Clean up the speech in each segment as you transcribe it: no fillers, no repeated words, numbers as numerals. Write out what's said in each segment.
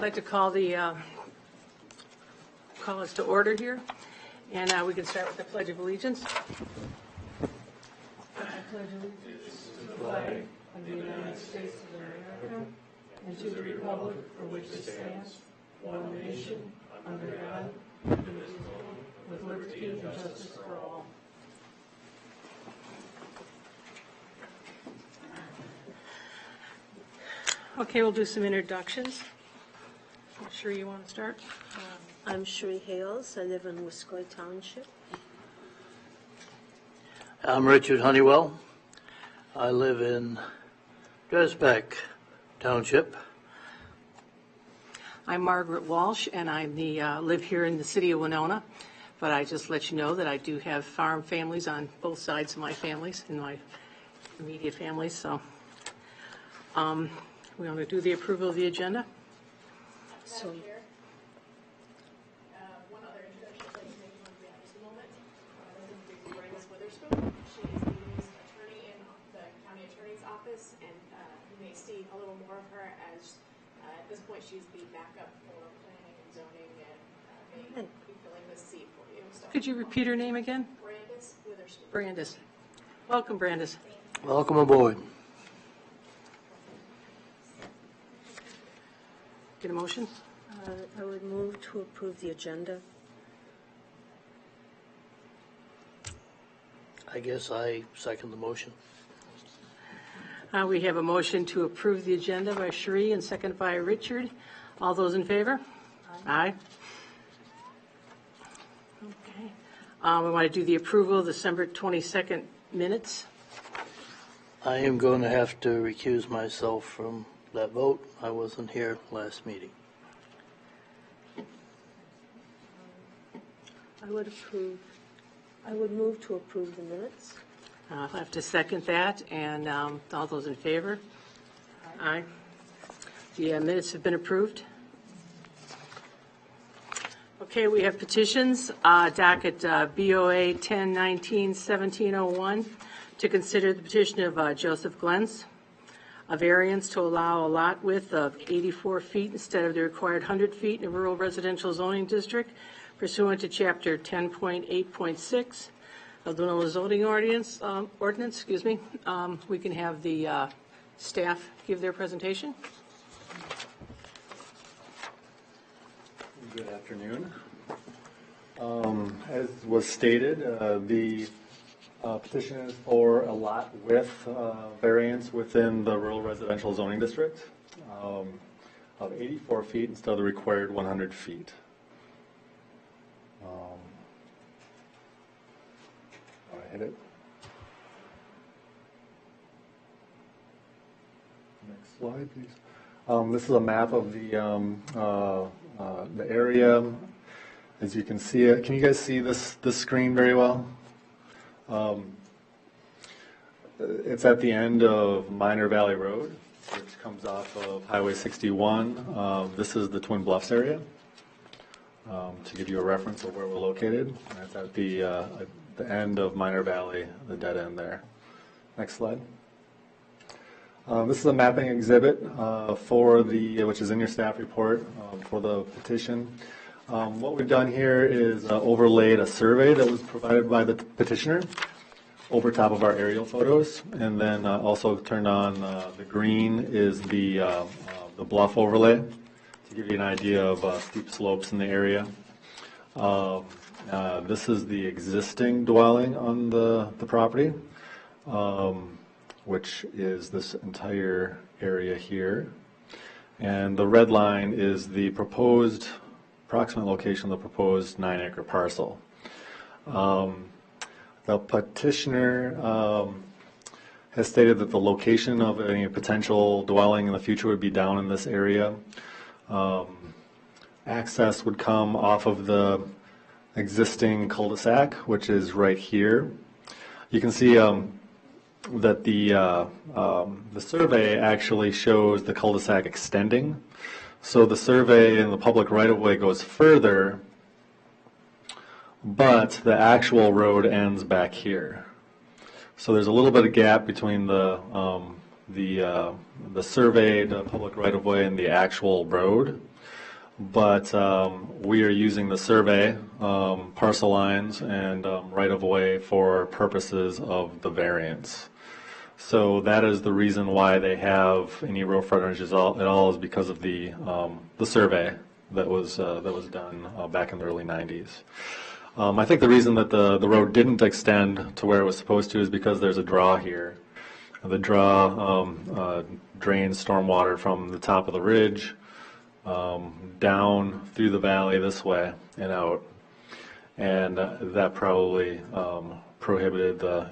like to call us to order here, and we can start with the Pledge of Allegiance. I pledge allegiance to the flag of the United States of America and to the republic for which it stands, one nation, under God, indivisible, with liberty and justice for all. Okay, we'll do some introductions. I'm sure you want to start. I'm Sheree Hales. I live in Woodscoy Township. I'm Richard Honeywell. I live in Dresbeck Township. I'm Margaret Walsh, and I live here in the city of Winona. But I just let you know that I do have farm families on both sides of my families, in my immediate families. So we want to do the approval of the agenda. So, one other introduction I'd like to make at this moment. This is Brandis Witherspoon. She is the newest attorney in the county attorney's office, and you may see a little more of her as at this point she's the backup for planning and zoning and may be filling this seat for you. So, Could you repeat her name again? Brandis Witherspoon. Brandis. Welcome, Brandis. Welcome aboard. Get a motion? I would move to approve the agenda. I guess I second the motion. We have a motion to approve the agenda by Sheree and second by Richard. All those in favor? Aye. Okay. We want to do the approval of December 22nd minutes. I am going to have to recuse myself from that vote. I wasn't here last meeting. I would move to approve the minutes. I'll have to second that, and all those in favor? Aye. The minutes have been approved. Okay, we have petitions, docket BOA 1019-1701, to consider the petition of Joseph Glentz, a variance to allow a lot width of 84 feet instead of the required 100 feet in a rural residential zoning district pursuant to Chapter 10.8.6 of the Winona zoning ordinance. We can have the staff give their presentation. Good afternoon. As was stated, the petition is for a lot width variance within the rural residential zoning district of 84 feet instead of the required 100 feet. Hit it. Next slide, please. This is a map of the area. As you can see it, can you guys see this screen very well? It's at the end of Minor Valley Road, which comes off of Highway 61. This is the Twin Bluffs area. To give you a reference of where we're located, it's at the end of Minor Valley, the dead end there. Next slide. This is a mapping exhibit which is in your staff report for the petition. What we've done here is overlaid a survey that was provided by the petitioner over top of our aerial photos, and then also turned on the green is the bluff overlay to give you an idea of steep slopes in the area. This is the existing dwelling on the property, which is this entire area here. And the red line is the proposed, approximate location of the proposed 9-acre parcel. The petitioner has stated that the location of any potential dwelling in the future would be down in this area. Access would come off of the existing cul-de-sac, which is right here. You can see that the survey actually shows the cul-de-sac extending. So the survey in the public right-of-way goes further, but the actual road ends back here. So there's a little bit of gap between the the surveyed public right-of-way and the actual road. But we are using the survey, parcel lines, and right-of-way for purposes of the variance. So that is the reason why they have any road frontage at all is because of the survey that was done back in the early 90s. I think the reason that the road didn't extend to where it was supposed to is because there's a draw here. The draw drains stormwater from the top of the ridge down through the valley this way and out, and that probably prohibited the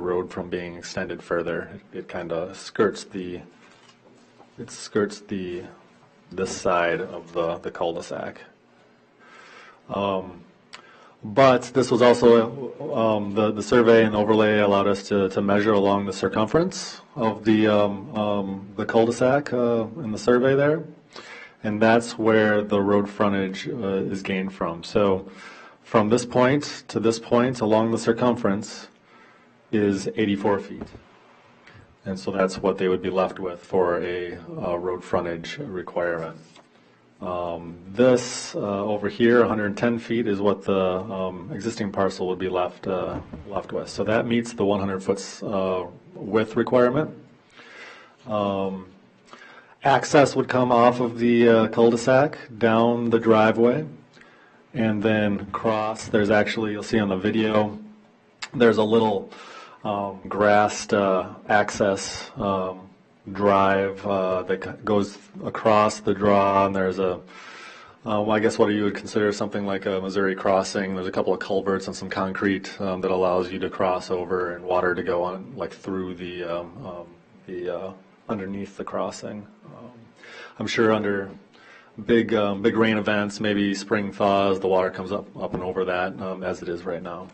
road from being extended further. It kind of skirts this side of the cul-de-sac. But this was also, the survey and overlay allowed us to measure along the circumference of the cul-de-sac in the survey there. And that's where the road frontage is gained from. So from this point to this point along the circumference is 84 feet. And so that's what they would be left with for a road frontage requirement. This over here, 110 feet, is what the existing parcel would be left with. So that meets the 100-foot width requirement. Access would come off of the cul-de-sac down the driveway and then cross. There's actually, you'll see on the video, there's a little grassed access drive that goes across the draw, and there's a, well, I guess what you would consider something like a Missouri crossing. There's a couple of culverts and some concrete that allows you to cross over and water to go on, like through the underneath the crossing. I'm sure under big rain events, maybe spring thaws, the water comes up and over that as it is right now.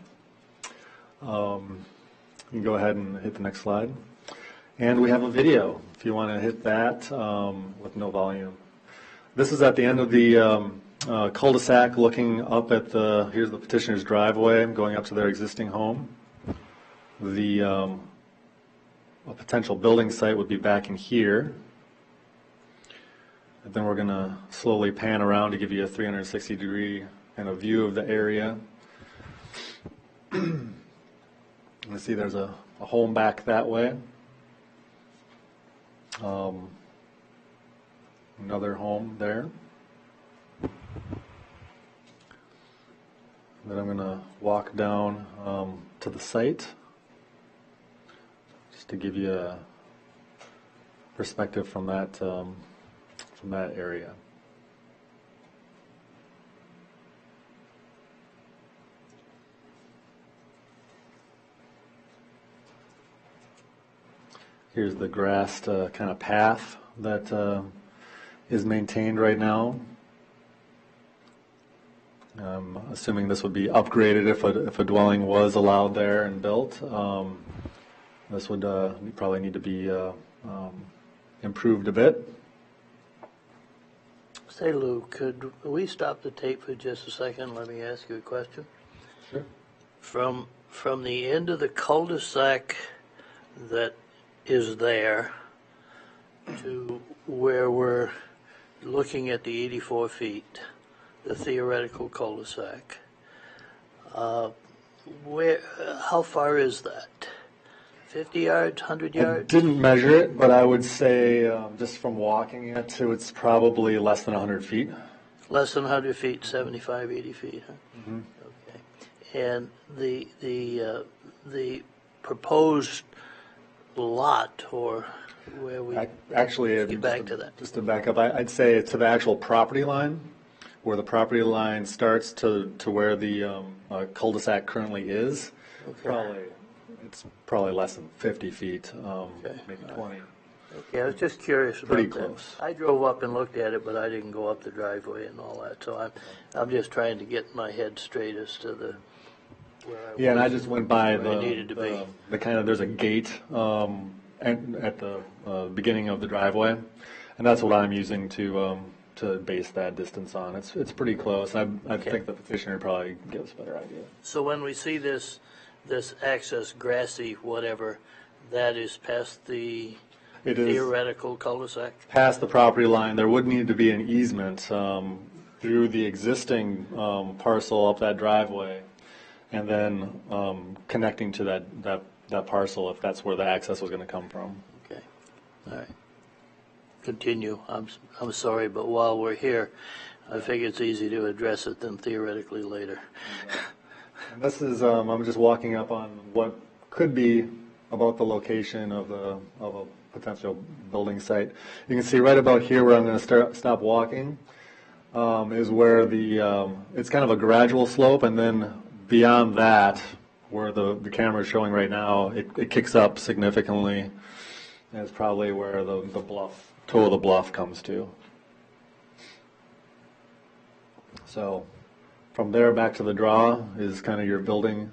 You can go ahead and hit the next slide. And we have a video, if you want to hit that with no volume. This is at the end of the cul-de-sac looking up at here's the petitioner's driveway going up to their existing home. A potential building site would be back in here. And then we're going to slowly pan around to give you a 360-degree kind of view of the area. You see there's a home back that way. Another home there. Then I'm going to walk down to the site just to give you a perspective from that area. Here's the grassed kind of path that is maintained right now. I'm assuming this would be upgraded if a dwelling was allowed there and built. This would probably need to be improved a bit. Say, Lou, could we stop the tape for just a second? Let me ask you a question. Sure. From the end of the cul-de-sac that is there to where we're looking at the 84 feet, the theoretical cul-de-sac, how far is that? 50 yards, 100 I yards? didn't measure it, but I would say just from walking it, it's probably less than 100 feet. Less than 100 feet, 75, 80 feet, huh? Mm-hmm. Okay. And the proposed lot, or where we Actually, get back to that. Just to back up, I'd say to the actual property line, where the property line starts to where the cul-de-sac currently is. Okay. It's probably less than 50 feet, Okay. maybe 20. Okay, I was just curious about Pretty that. close. I drove up and looked at it, but I didn't go up the driveway and all that, so I'm just trying to get my head straight as to where I was. Yeah, and I just went by Where I needed to be. the kind of, there's a gate at the beginning of the driveway, and that's what I'm using to base that distance on. It's pretty close. I think the petitioner probably gives a better idea. So when we see this access grassy, whatever, that is past the It is theoretical cul-de-sac? past the property line. There would need to be an easement through the existing parcel up that driveway, and then connecting to that parcel if that's where the access was going to come from. Okay, all right. Continue. I'm sorry, but while we're here, I think it's easy to address it than theoretically later. And this is, I'm just walking up on what could be about the location of a potential building site. You can see right about here where I'm going to stop walking is where it's kind of a gradual slope, and then beyond that, where the camera is showing right now, it kicks up significantly. And it's probably where the toe of the bluff comes to. So from there back to the draw is kind of your building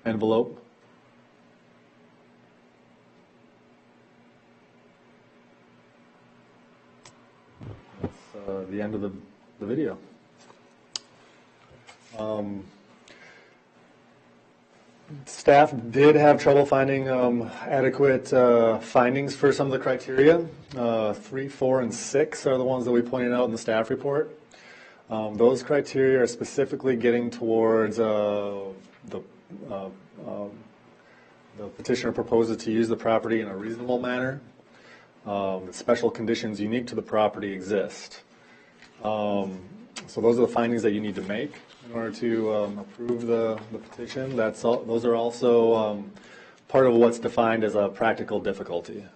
envelope. That's the end of the video. Staff did have trouble finding adequate findings for some of the criteria. 3, 4, and 6 are the ones that we pointed out in the staff report. Those criteria are specifically getting towards the petitioner proposes to use the property in a reasonable manner. The special conditions unique to the property exist. So those are the findings that you need to make in order to approve the petition. Those are also part of what's defined as a practical difficulty.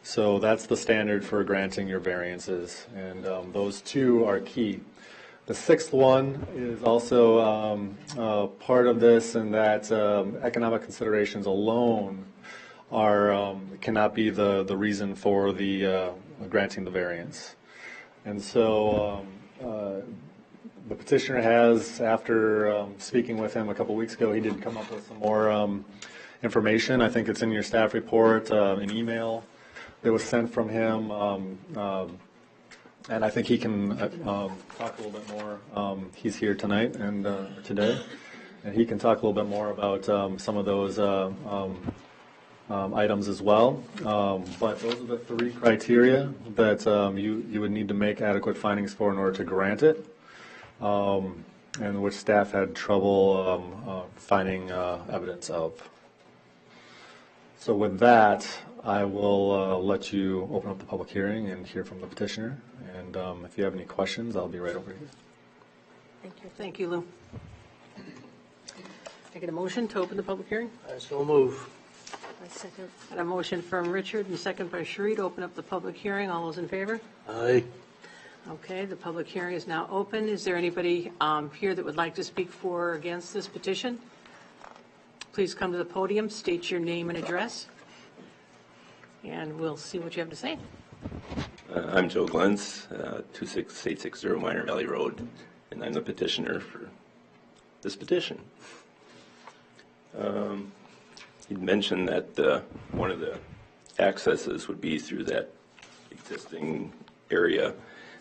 So that's the standard for granting your variances, and those two are key. The 6th one is also part of this, and that economic considerations alone cannot be the reason for the granting the variance. And so the petitioner has, after speaking with him a couple weeks ago, he did come up with some more information. I think it's in your staff report, an email that was sent from him, and I think he can talk a little bit more. He's here tonight and today, and he can talk a little bit more about some of those items as well. But those are the 3 criteria that you would need to make adequate findings for in order to grant it, and which staff had trouble finding evidence of. So with that, I will let you open up the public hearing and hear from the petitioner. And if you have any questions, I'll be right over here. Thank you. Thank you, Lou. I get a motion to open the public hearing? I so move. I second. Got a motion from Richard and second by Sheree to open up the public hearing. All those in favor? Aye. Okay, the public hearing is now open. Is there anybody here that would like to speak for or against this petition? Please come to the podium, state your name and address, and we'll see what you have to say. I'm Joe Glentz, 26860 Minor Valley Road, and I'm the petitioner for this petition. You'd mentioned that one of the accesses would be through that existing area,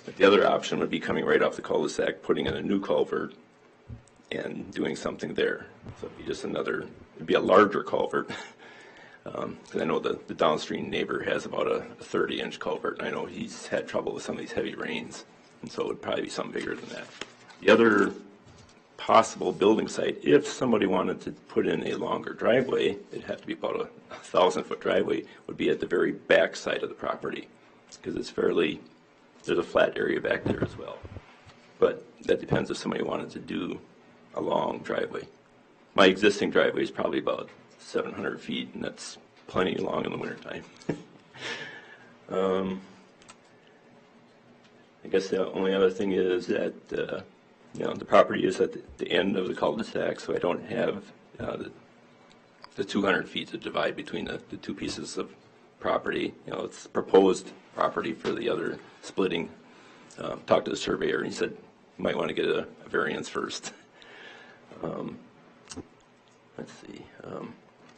but the other option would be coming right off the cul-de-sac, putting in a new culvert and doing something there. So it'd be just it'd be a larger culvert. Because I know the downstream neighbor has about a 30-inch culvert, and I know he's had trouble with some of these heavy rains, and so it would probably be something bigger than that. The other possible building site, if somebody wanted to put in a longer driveway, it'd have to be about a 1,000-foot driveway, would be at the very back side of the property, because there's a flat area back there as well. But that depends if somebody wanted to do a long driveway. My existing driveway is probably about 700 feet, and that's plenty long in the wintertime. I guess the only other thing is that the property is at the end of the cul-de-sac, so I don't have the 200 feet to divide between the 2 pieces of property. It's proposed property for the other splitting. Talked to the surveyor, and he said you might want to get a variance first. Let's see.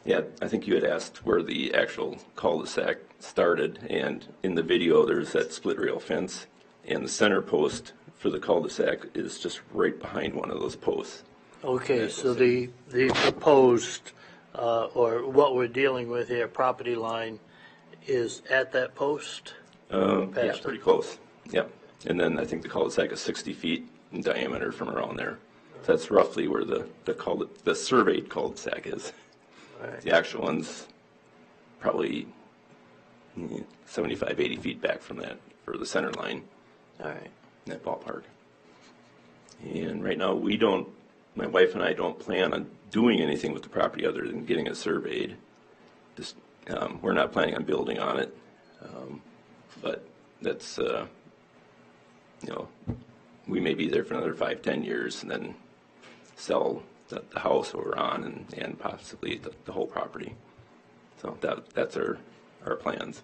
Yeah, I think you had asked where the actual cul-de-sac started, and in the video there's that split rail fence, and the center post for the cul-de-sac is just right behind one of those posts. Okay, so the proposed, or what we're dealing with here, property line is at that post? Yeah, Past it. pretty close. Yep. And then I think the cul-de-sac is 60 feet in diameter from around there. So that's roughly where the surveyed cul-de-sac is. Right. The actual one's probably 75, 80 feet back from that for the center line All right. in that ballpark. And right now, my wife and I don't plan on doing anything with the property other than getting it surveyed. Just, we're not planning on building on it. But that's, we may be there for another 5, 10 years and then sell the house we're on and possibly the whole property. So that's our plans.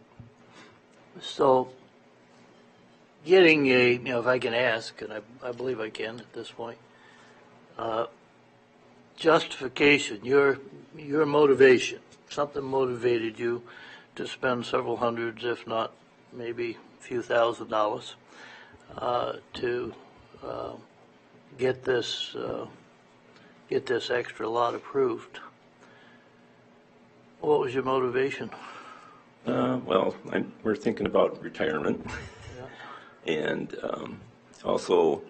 So getting if I can ask, and I believe I can at this point, justification, your motivation, something motivated you to spend several hundreds, if not maybe a few $1,000s, to get this extra lot approved. What was your motivation? Well, we're thinking about retirement. And also,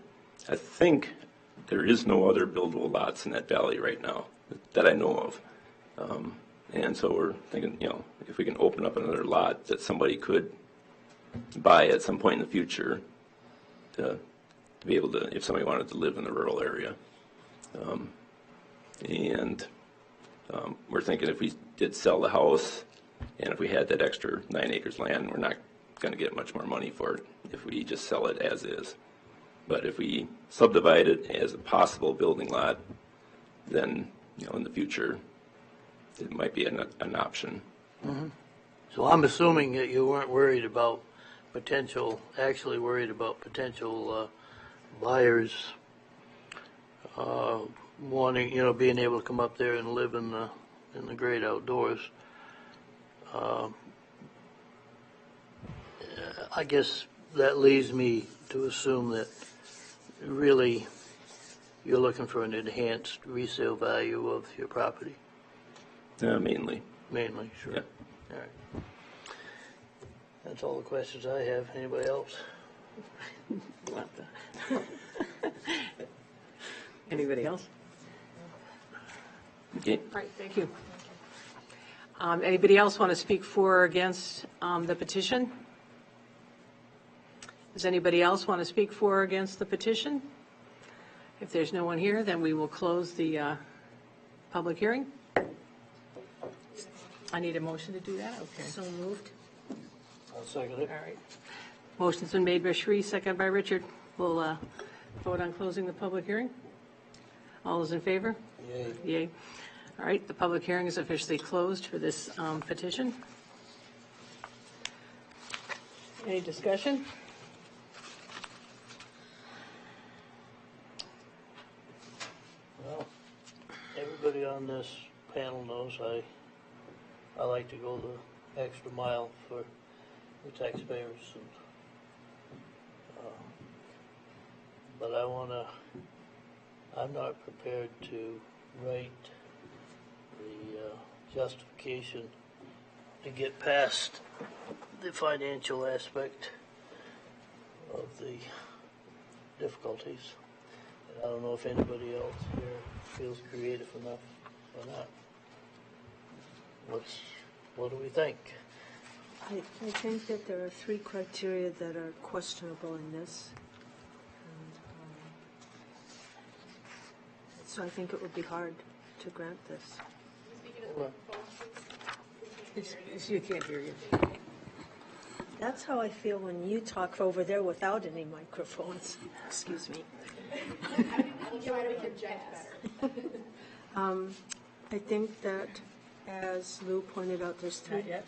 I think there is no other buildable lots in that valley right now that I know of. And so we're thinking, if we can open up another lot that somebody could buy at some point in the future to be able to, if somebody wanted to live in the rural area. We're thinking if we did sell the house and if we had that extra 9 acres land, we're not going to get much more money for it if we just sell it as is. But if we subdivide it as a possible building lot, then, in the future, it might be an option. Mm-hmm. So I'm assuming that you weren't worried about potential buyers wanting, being able to come up there and live in the great outdoors. I guess that leads me to assume that really you're looking for an enhanced resale value of your property. Mainly. Mainly, sure. Yeah. All right. That's all the questions I have. Anybody else? Anybody else? Okay. All right, thank you. Anybody else want to speak for or against the petition? Does anybody else want to speak for or against the petition? If there's no one here, then we will close the public hearing. I need a motion to do that? Okay. So moved. I'll second it. All right. Motion's been made by Sheree, second by Richard. We'll vote on closing the public hearing. All those in favor? Yay. Yay. All right, the public hearing is officially closed for this petition. Any discussion? Well, everybody on this panel knows I like to go the extra mile for the taxpayers, and, but I'm not prepared to write the justification to get past the financial aspect of the difficulties. And I don't know if anybody else here feels creative enough or not. What do we think? I think that there are 3 criteria that are questionable in this. And, so I think it would be hard to grant this. Speaking of the phone, please. You can't hear you. That's how I feel when you talk over there without any microphones. Excuse me. We'll try to project better. I think that, as Lou pointed out, there's Not yet?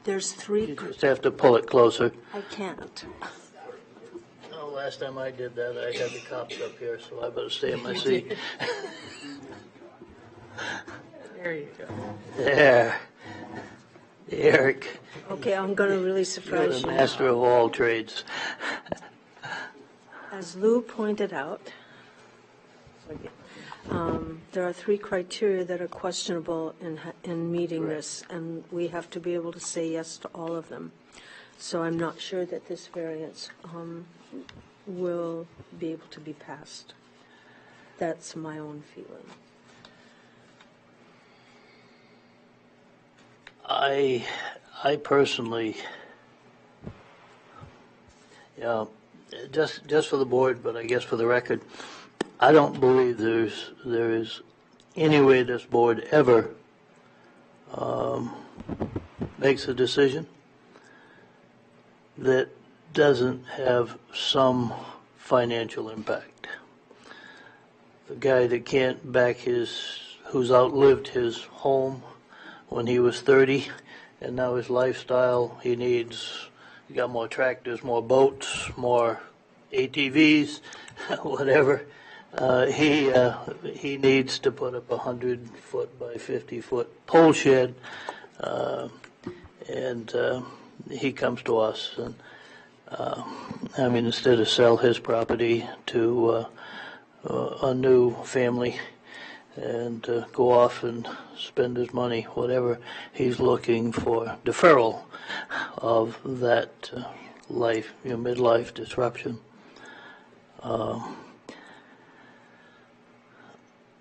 three. You just have to pull it closer. I can't. Oh, last time I did that, I had the cops up here, so I better stay in my seat. There you go. There. Eric, Okay, I'm going to really you're surprise the you. master of all trades. As Lou pointed out, There are three criteria that are questionable in meeting this, and we have to be able to say yes to all of them. So I'm not sure that this variance will be able to be passed. That's my own feeling. I personally, just for the board, but I guess for the record, I don't believe there is any way this board ever makes a decision that doesn't have some financial impact. The guy that can't back who's outlived his home when he was 30, and now his lifestyle, he got more tractors, more boats, more ATVs, whatever. He needs to put up a 100-foot by 50-foot pole shed, and he comes to us. And instead of sell his property to a new family and go off and spend his money, whatever, he's looking for deferral of that life, midlife disruption.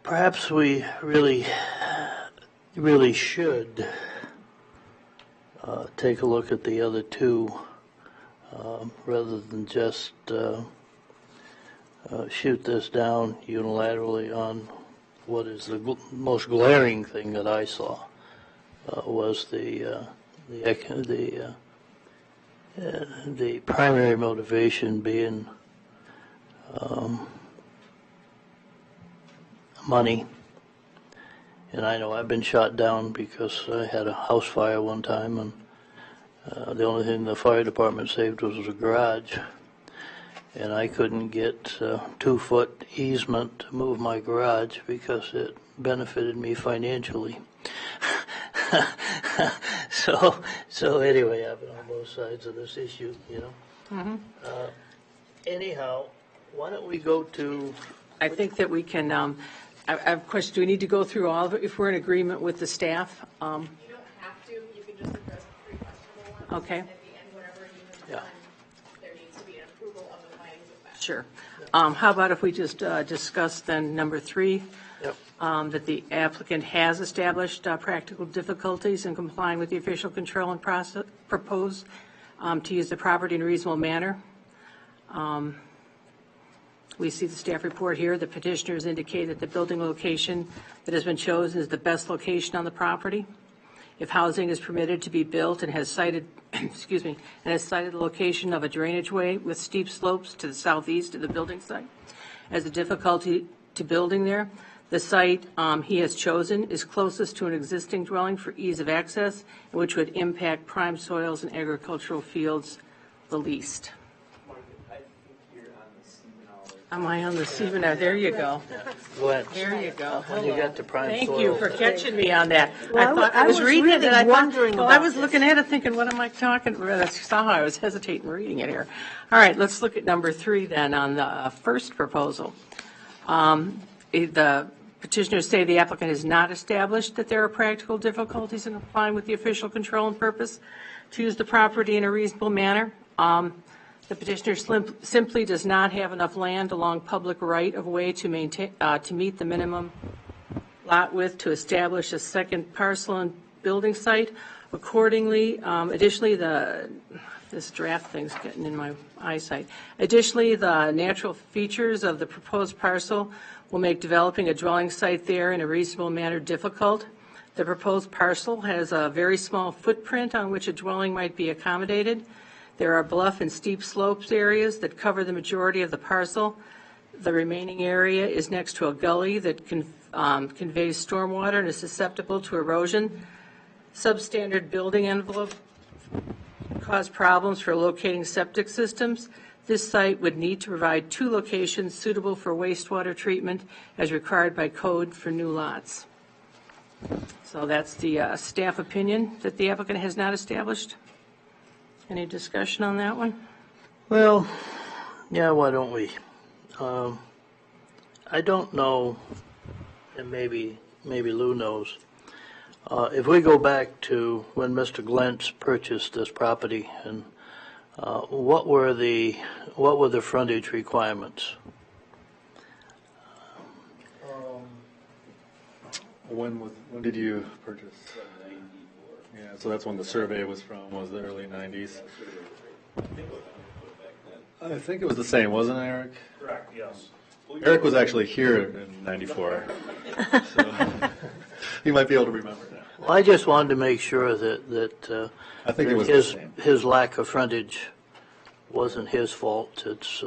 Perhaps we really should take a look at the other two rather than just shoot this down unilaterally on what is the most glaring thing that I saw was the primary motivation being money. And I know I've been shot down because I had a house fire one time, and the only thing the fire department saved was a garage. And I couldn't get 2-foot easement to move my garage because it benefited me financially. So anyway, I've been on both sides of this issue, Mm-hmm. Anyhow, why don't we go to? I think that we can, I have a question, do we need to go through all of it if we're in agreement with the staff? You don't have to, you can just address the three questionable ones. Okay. At the end, whatever you have done, there needs to be an approval of the findings of fact. Sure. How about if we just discuss then number 3? Yep. That the applicant has established practical difficulties in complying with the official control and process, propose to use the property in a reasonable manner. We see the staff report here. The petitioners indicate that the building location that has been chosen is the best location on the property. If housing is permitted to be built and has cited, excuse me, and has cited the location of a drainage way with steep slopes to the southeast of the building site as a difficulty to building there, the site he has chosen is closest to an existing dwelling for ease of access, which would impact prime soils and agricultural fields the least. Am I on the Stephen? There you go. Go ahead. There you go. When you got to prime Thank soil. you for catching me on that. Well, I was reading really it and I wondering thought, well, I about was this. looking at it thinking, what am I talking about? That's how I was hesitating reading it here. All right, let's look at number 3 then on the first proposal. The petitioners say the applicant has not established that there are practical difficulties in complying with the official control and purpose to use the property in a reasonable manner. The petitioner simply does not have enough land along public right-of-way to maintain, to meet the minimum lot width to establish a second parcel and building site. Accordingly, additionally, this draft thing's getting in my eyesight. Additionally, the natural features of the proposed parcel will make developing a dwelling site there in a reasonable manner difficult. The proposed parcel has a very small footprint on which a dwelling might be accommodated. There are bluff and steep slopes areas that cover the majority of the parcel. The remaining area is next to a gully that conveys stormwater and is susceptible to erosion. Substandard building envelope cause problems for locating septic systems. This site would need to provide 2 locations suitable for wastewater treatment as required by code for new lots. So that's the staff opinion that the applicant has not established. Any discussion on that one? Well, yeah, why don't we? I don't know, and maybe Lou knows. If we go back to when Mr. Glentz purchased this property, and what were the frontage requirements? When did you purchase? Yeah, so that's when the survey was from, was the early 90s. I think it was the same, wasn't it, Eric? Correct, yes. Eric was actually here in 94. So he might be able to remember that. Well, I just wanted to make sure that I think it was the same. his lack of frontage wasn't his fault. It's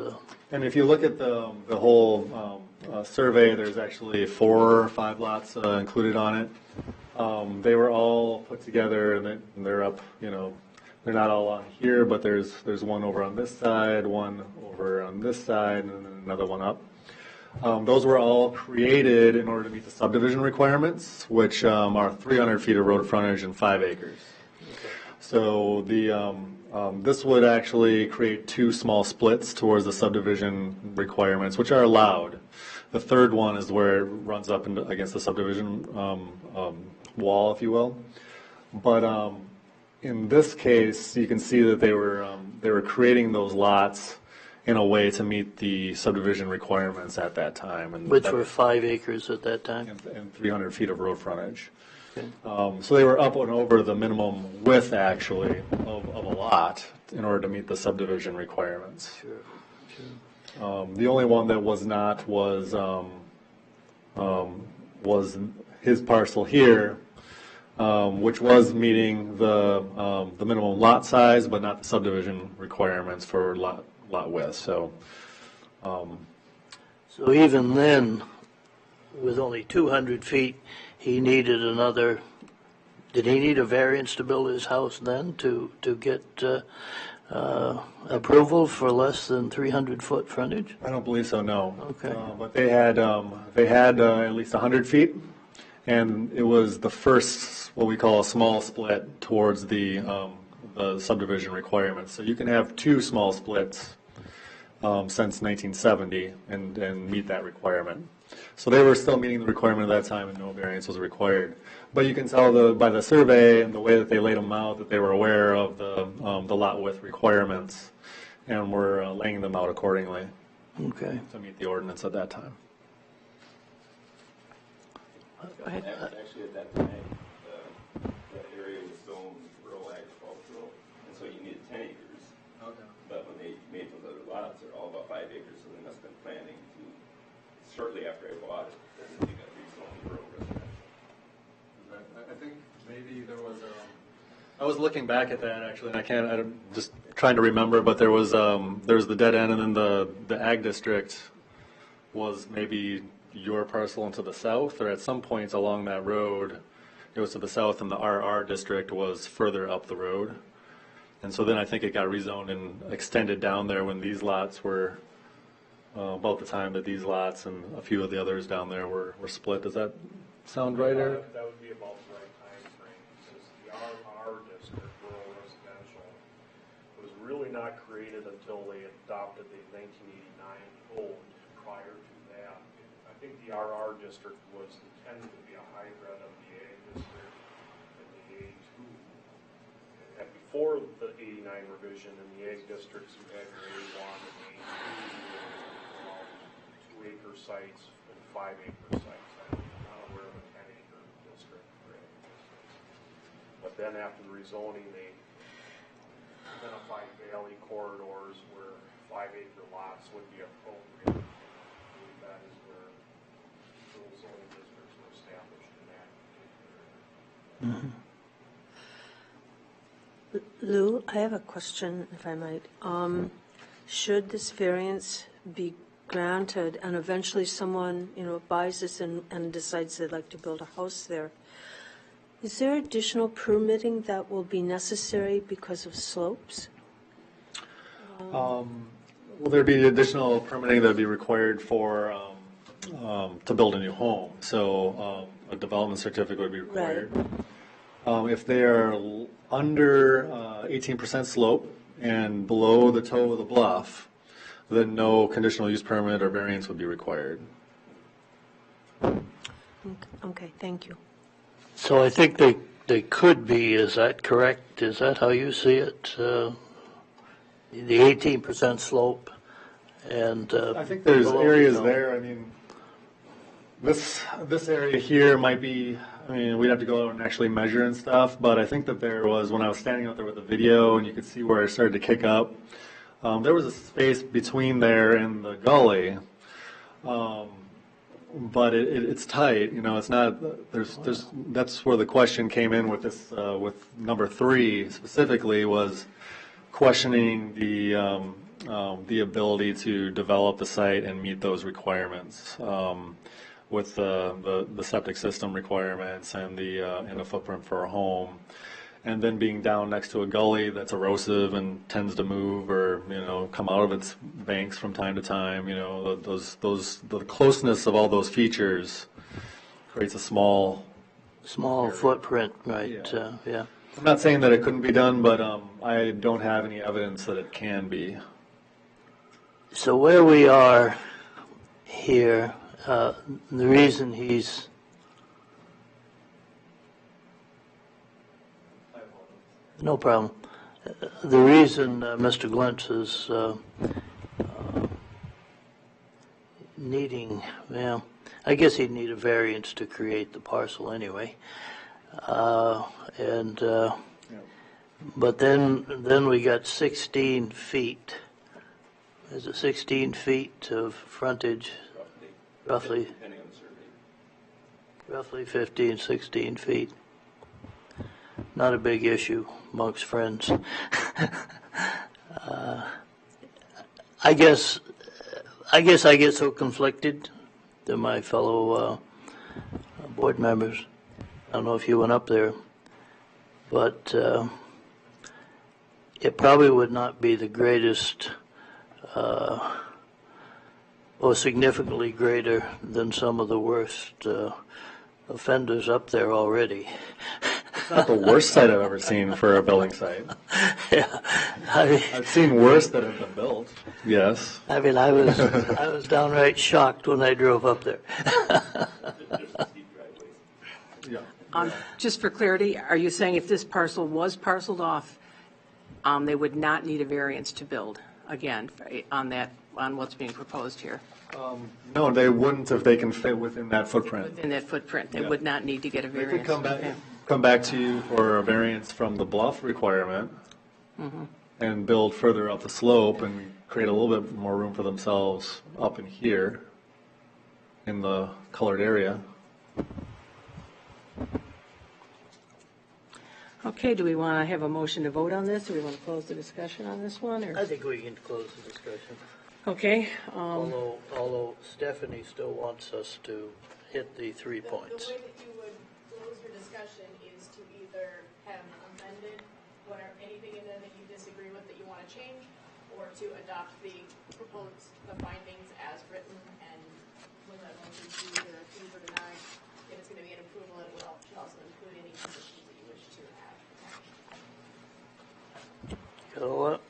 And if you look at the whole survey, there's actually 4 or 5 lots included on it. They were all put together, and they're up, they're not all on here, but there's one over on this side, one over on this side, and then another one up. Those were all created in order to meet the subdivision requirements, which are 300 feet of road frontage and 5 acres. So this would actually create 2 small splits towards the subdivision requirements, which are allowed. The third one is where it runs up against the subdivision wall, if you will. But in this case, you can see that they were creating those lots in a way to meet the subdivision requirements at that time. And which were 5 acres at that time. and 300 feet of road frontage. So they were up and over the minimum width, actually, of a lot in order to meet the subdivision requirements. The only one that was not was his parcel here, which was meeting the minimum lot size, but not the subdivision requirements for lot width. So even then, with only 200 feet, he needed another. Did he need a variance to build his house then to get approval for less than 300-foot frontage? I don't believe so, no. Okay. But they had at least 100 feet, and it was the first, what we call a small split towards the subdivision requirements. So you can have 2 small splits since 1970 and meet that requirement. So they were still meeting the requirement at that time, and no variance was required. But you can tell by the survey and the way that they laid them out that they were aware of the lot width requirements and were laying them out accordingly. Okay. To meet the ordinance at that time. Go ahead. Actually, at that time, that area was zoned rural agricultural, and so you needed 10 acres. Okay. But when they made those other lots, they're all about 5 acres, so they must have been planning to, shortly after I bought it, that they got rezoned rural residential. I think maybe there was. I was looking back at that actually, and I'm just trying to remember, but there was the dead end, and then the ag district was maybe your parcel and to the south, or at some points along that road, it was to the south, and the RR district was further up the road. And so then I think it got rezoned and extended down there when these lots were about the time that these lots and a few of the others down there were split. Does that sound right, Eric? That would be about the right time frame, since the RR district, rural residential, was really not created until they adopted the 1989 code. Prior to that, I think the RR district was intended to be a hybrid of the A district and the A2. And before the 89 revision in the A districts, you had your A1 and A2, 2-acre sites and 5-acre sites. I'm not aware of a 10-acre district or any districts. But then after the rezoning, they identified valley corridors where 5-acre lots would be appropriate. That is where those zoning districts were established in that particular area. Lou, I have a question, if I might. Should this variance be granted and eventually someone, buys this and decides they'd like to build a house there, is there additional permitting that will be necessary because of slopes? Will there be additional permitting that would be required for to build a new home? So a development certificate would be required. If they are under 18% slope and below the toe of the bluff, then no conditional use permit or variance would be required. Okay, thank you. So I think they could be, is that correct? Is that how you see it? The 18% slope and. I think there's below, areas you know, there, I mean, this area here might be, I mean, we'd have to go out and actually measure and stuff, but I think that there was, when I was standing out there with the video and you could see where it started to kick up, there was a space between there and the gully. But it's tight, you know, it's not, that's where the question came in with this, with number 3 specifically, was questioning the ability to develop the site and meet those requirements, with the septic system requirements and the footprint for a home. And then being down next to a gully that's erosive and tends to move or, you know, come out of its banks from time to time, you know, the closeness of all those features creates a small. Small footprint, right, Yeah. yeah. I'm not saying that it couldn't be done, but I don't have any evidence that it can be. So where we are here, the reason he's. No problem. The reason Mr. Glentz is needing, well, I guess he'd need a variance to create the parcel anyway. But then we got 16 feet. Is it 16 feet of frontage? Roughly. Depending on the survey. Roughly 15, 16 feet. Not a big issue amongst friends. I guess I get so conflicted to my fellow board members. I don't know if you went up there, but it probably would not be the greatest, or significantly greater than some of the worst offenders up there already. It's not the worst site I've ever seen for a building site. Yeah, I've seen worse that have been built, yes. I mean, I was downright shocked when I drove up there. Yeah. Just for clarity, are you saying if this parcel was parceled off, they would not need a variance to build, again, on what's being proposed here? No, they wouldn't if they can fit within that footprint. Within that footprint, they Yeah. would not need to get a They variance? could Okay. come back to you for a variance from the bluff requirement and build further up the slope and create a little bit more room for themselves up in here in the colored area. Okay, do we want to have a motion to vote on this, or we want to close the discussion on this one, or? I think we can close the discussion. Okay, Although Stephanie still wants us to hit the 3 points. The way that you would close your discussion is to either have amended anything in there that you disagree with that you want to change, or to adopt the findings as written, and when that motion to either approve or deny, if it's going to be an approval, it will should also include any conditions that you wish to have attached. So what?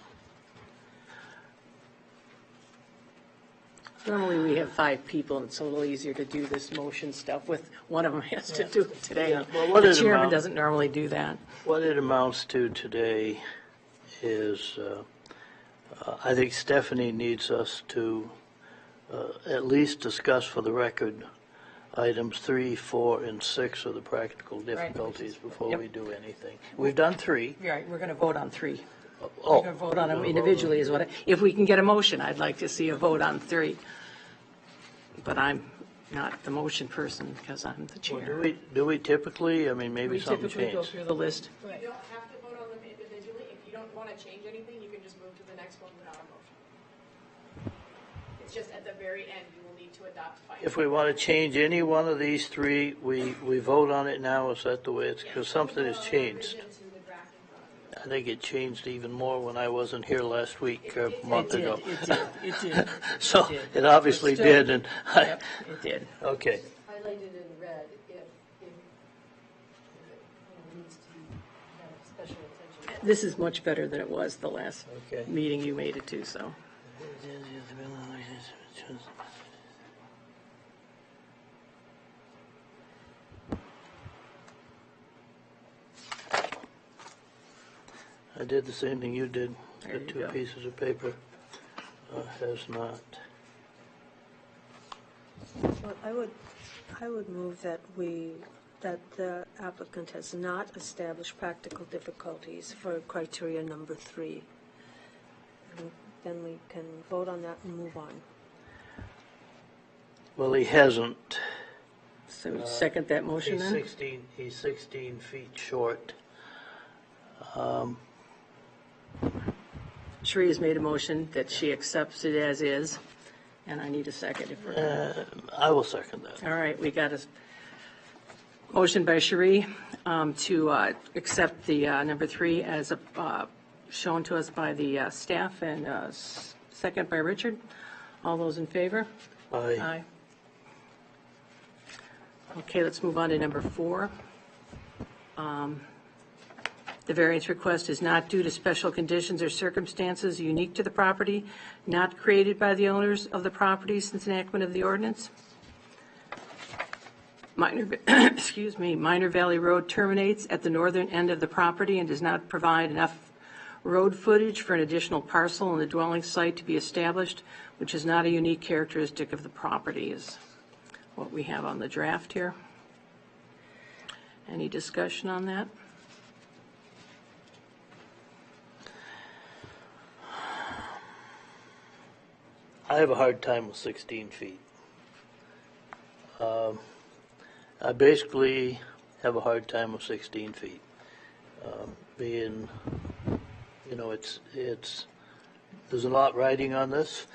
normally we have 5 people, and it's a little easier to do this motion stuff with, one of them has to do it today. Yeah, well, what The is chairman amount- doesn't normally do that. What it amounts to today is, I think Stephanie needs us to at least discuss for the record items 3, 4, and 6 of the practical difficulties before Yep. we do anything. We've done 3. Right, we're going to vote on 3. We're Oh, going to vote on them individually is what, if we can get a motion, I'd like to see a vote on 3. But I'm not the motion person because I'm the well, chair. do we typically? I mean, maybe We something typically go changed. through the list. You don't have to vote on them individually. If you don't want to change anything, you can just move to the next one without a motion. It's just at the very end, you will need to adopt findings. If we want to change any one of these 3, we vote on it now. Is that the way it's? Because something has changed. Revision to the draft in front of you. I think it changed even more when I wasn't here last week, or a month ago. It did. So did. it obviously Still- did, and Yep, it did. okay. Highlighted in red if it needs to have special attention. This is much better than it was the last Okay. meeting you made it to, so. I did the same thing you did, There got you two go. pieces of paper. Has not. Well, I would move that that the applicant has not established practical difficulties for criteria number 3. And then we can vote on that and move on. Well, he hasn't. So second that motion He's then? he's 16 feet short. Sheree has made a motion that she accepts it as is, and I need a second. If we're I will second that. All right, we got a motion by Sheree to accept the number 3 as shown to us by the staff, and second by Richard. All those in favor? Aye. Okay, let's move on to number 4. The variance request is not due to special conditions or circumstances unique to the property, not created by the owners of the property since enactment of the ordinance. Minor Valley Road terminates at the northern end of the property and does not provide enough road footage for an additional parcel in the dwelling site to be established, which is not a unique characteristic of the property, is what we have on the draft here. Any discussion on that? I have a hard time with 16 feet. I basically have a hard time with 16 feet. Being, there's a lot riding on this.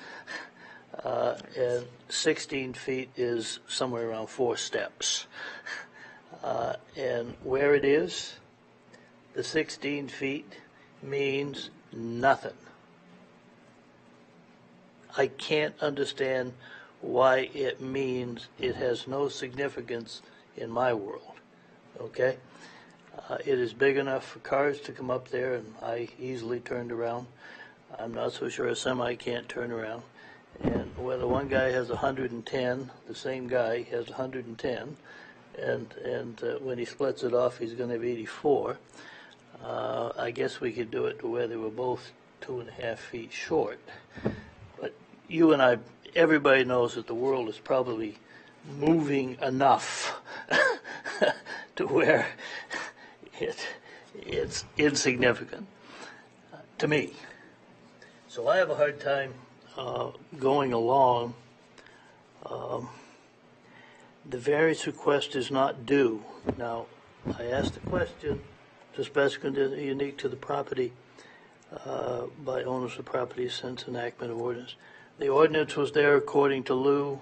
And 16 feet is somewhere around 4 steps. And where it is, the 16 feet means nothing. I can't understand why it means it has no significance in my world, okay? It is big enough for cars to come up there, and I easily turned around. I'm not so sure a semi can't turn around. And whether one guy has 110, the same guy has 110, and when he splits it off, he's going to have 84. I guess we could do it to where they were both 2.5 feet short. But you and I, everybody knows that the world is probably moving enough to where it's insignificant to me. So I have a hard time going along. The variance request is not due. Now, I asked the question, to special condition unique to the property by owners of property since enactment of ordinance. The ordinance was there according to Lou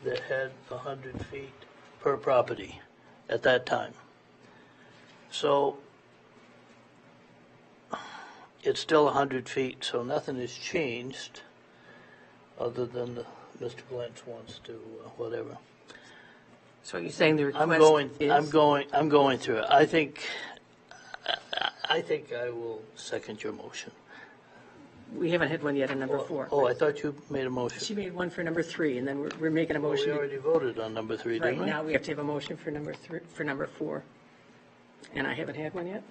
that had 100 feet per property at that time. So it's still 100 feet, so nothing has changed other than Mr. Glantz wants to whatever. So you're saying the request I'm going through it. I think I will second your motion. we haven't had one yet on number 4. Oh, I thought you made a motion. She made one for number 3, and then we're making a Well, we motion. already voted on number 3, Right, didn't we? now we have to have a motion for number 4. And I haven't had one yet?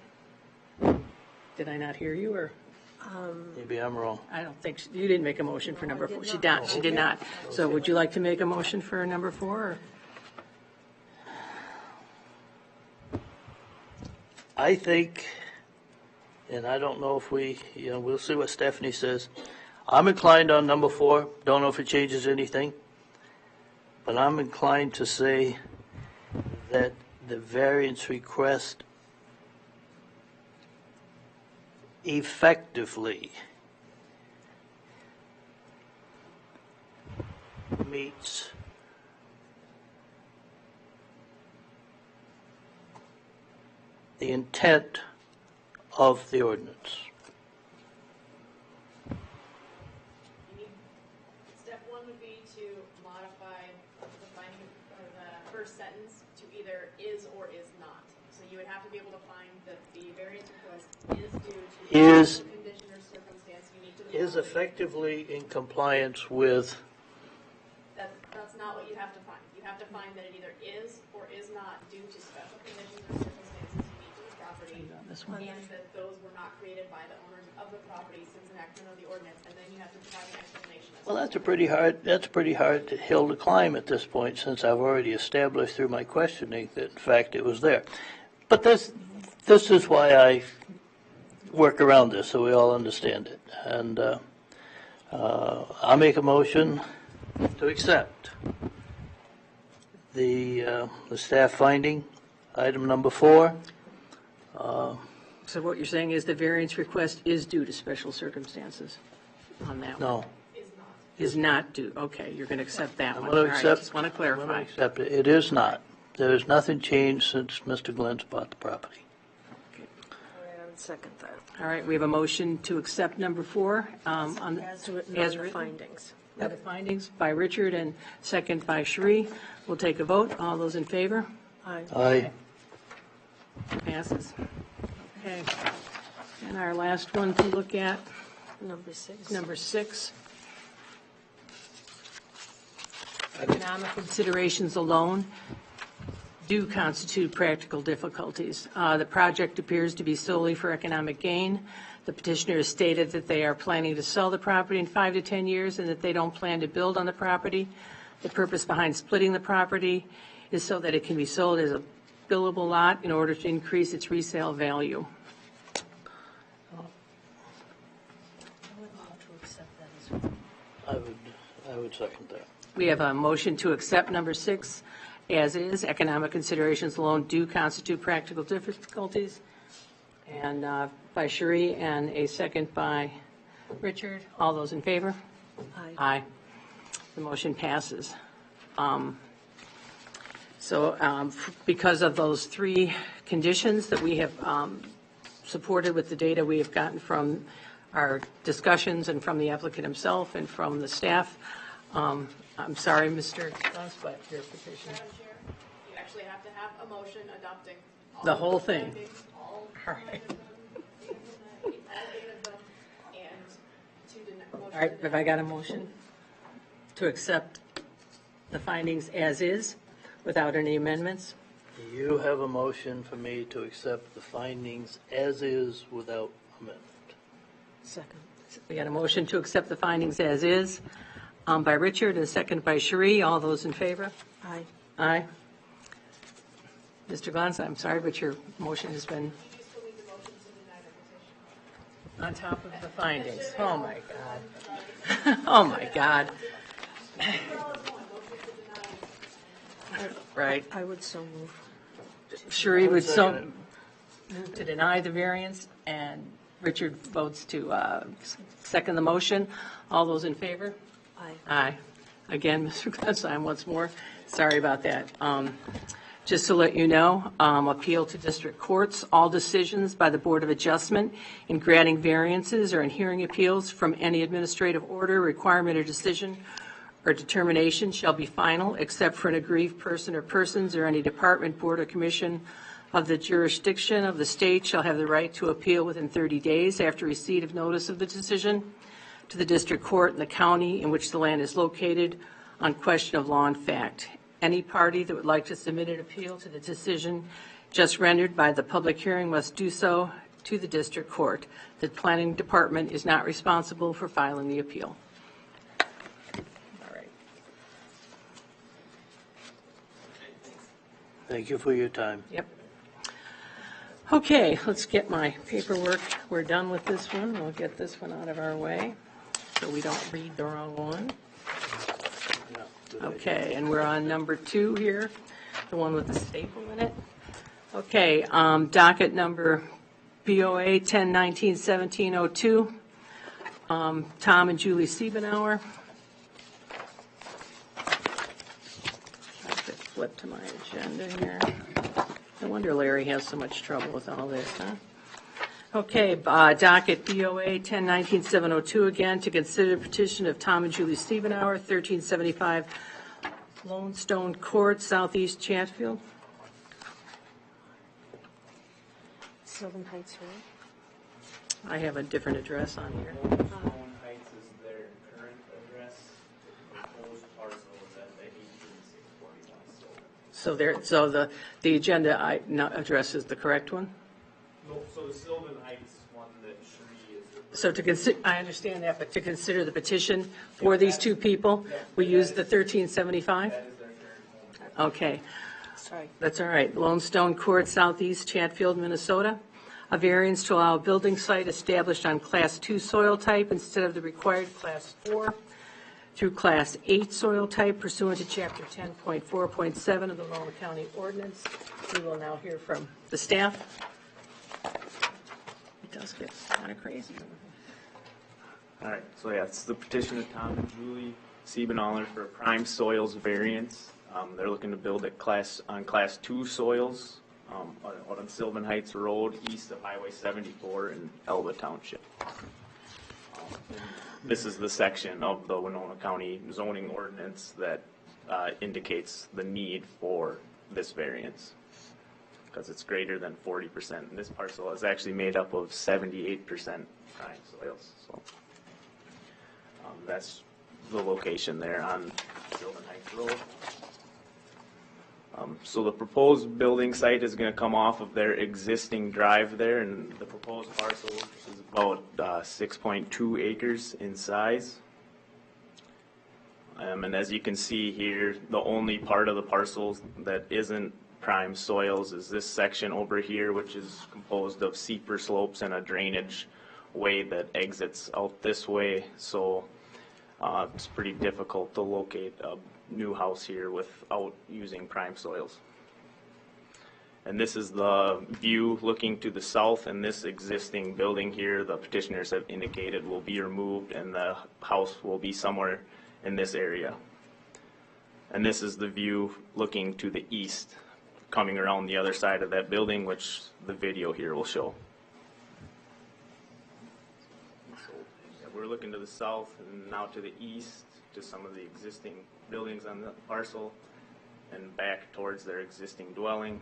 Did I not hear you, or? Maybe I'm wrong. I don't think, you didn't make a motion for number 4. did She not. she did not. So would you like to make a motion for number 4, or? I think, and I don't know if we'll see what Stephanie says. I'm inclined on number 4. Don't know if it changes anything. But I'm inclined to say that the variance request effectively meets the intent of the ordinance. Step 1 would be to modify the finding or the first sentence to either is or is not. So you would have to be able to find that the variance request is due to Is- a condition or circumstance unique to the Is property. effectively in compliance with, That's not what you have to find. You have to find that it either is or is not due to special conditions or circumstances unique to the property. This one. And that those were not created by the owners of the property since enactment of the ordinance, and then you have to provide an explanation. Well, that's a pretty hard hill to climb at this point, since I've already established through my questioning that in fact it was there. But this is why I work around this, so we all understand it. And I'll make a motion to accept the staff finding, item number 4. So what you're saying is the variance request is due to special circumstances on that one? No. Is not due, okay, you're going to accept that I'm one. going All to right, accept. just want to I'm going clarify. to accept it. It is not. There is nothing changed since Mr. Glenn's bought the property. I would second that. All right, we have a motion to accept number 4 on As written as on the written. findings. By the findings by Richard and second by Sheree. We'll take a vote. All those in favor? Aye. Aye. Passes. Okay. And our last one to look at, Number 6. number 6. Economic considerations alone do constitute practical difficulties. The project appears to be solely for economic gain. The petitioner has stated that they are planning to sell the property in 5 to 10 years and that they don't plan to build on the property. The purpose behind splitting the property is so that it can be sold as a billable lot in order to increase its resale value. I would second that. We have a motion to accept number 6 as is. Economic considerations alone do constitute practical difficulties. And by Sheree and a second by Richard. All those in favor? Aye. Aye. The motion passes. Because of those 3 conditions that we have supported with the data we have gotten from our discussions and from the applicant himself and from the staff, I'm sorry, Mr. Dunst, but your petition. Madam Chair, you actually have to have a motion adopting all The of whole thing. findings, all All 8 right. of them, all 8 of them, and to deny. All right, have I got a motion to accept the findings as is without any amendments? You have a motion for me to accept the findings as is without amendment. Second. We got a motion to accept the findings as is by Richard and a second by Sheree. All those in favor? Aye. Aye. Mr. Glanz, I'm sorry, but your motion has been on top of the findings. Oh, my God. Oh, my God. Right. I would so move. Sheree would so move to deny the variance, and Richard votes to second the motion. All those in favor? Aye. Aye. Again, Mr. Glenstein, once more, sorry about that. Just to let you know, appeal to district courts, all decisions by the Board of Adjustment in granting variances or in hearing appeals from any administrative order, requirement, or decision or determination shall be final, except for an aggrieved person or persons or any department, board, or commission of the jurisdiction of the state shall have the right to appeal within 30 days after receipt of notice of the decision to the district court in the county in which the land is located on question of law and fact. Any party that would like to submit an appeal to the decision just rendered by the public hearing must do so to the district court. The planning department is not responsible for filing the appeal. All right. Thank you for your time. Yep. Okay, let's get my paperwork. We're done with this one. We'll get this one out of our way so we don't read the wrong one. Okay, and we're on number 2 here, the one with the staple in it. Okay, docket number BOA 1019-1702, Tom and Julie Siebenauer. I have to flip to my agenda here. No wonder Larry has so much trouble with all this, huh? Okay, docket BOA 1019-702 again, to consider petition of Tom and Julie Siebenauer, 1375 Lone Stone Court, Southeast Chatfield. Sylvan Heights Road. I have a different address on here. Stone Heights is their current address. The proposed parcel is at the 18641. So the agenda address is the correct one? No, so the Sylvan Heights one that Sheree is. So to consider, I understand that, but to consider the petition for these two people, we use the 1375? That is their current home. Okay. Sorry. That's all right. Lone Stone Court, Southeast Chatfield, Minnesota. A variance to allow a building site established on Class 2 soil type instead of the required Class 4 through Class 8 soil type pursuant to Chapter 10.4.7 of the Lone County Ordinance. We will now hear from the staff. It does get kind of crazy. All right, so yeah, it's the petition of Tom and Julie Siebenaller for a prime soils variance. They're looking to build on Class 2 soils out on Sylvan Heights Road, east of Highway 74 in Elba Township. This is the section of the Winona County zoning ordinance that indicates the need for this variance, because it's greater than 40%. And this parcel is actually made up of 78% prime soils. So that's the location there on Sylvan Heights Road. So the proposed building site is going to come off of their existing drive there, and the proposed parcel is about 6.2 acres in size. And as you can see here, the only part of the parcel that isn't prime soils is this section over here, which is composed of steeper slopes and a drainage way that exits out this way. So it's pretty difficult to locate a new house here without using prime soils. And this is the view looking to the south, and this existing building here, the petitioners have indicated will be removed, and the house will be somewhere in this area. And this is the view looking to the east, coming around the other side of that building, which the video here will show. So we're looking to the south and now to the east to some of the existing buildings on the parcel and back towards their existing dwelling.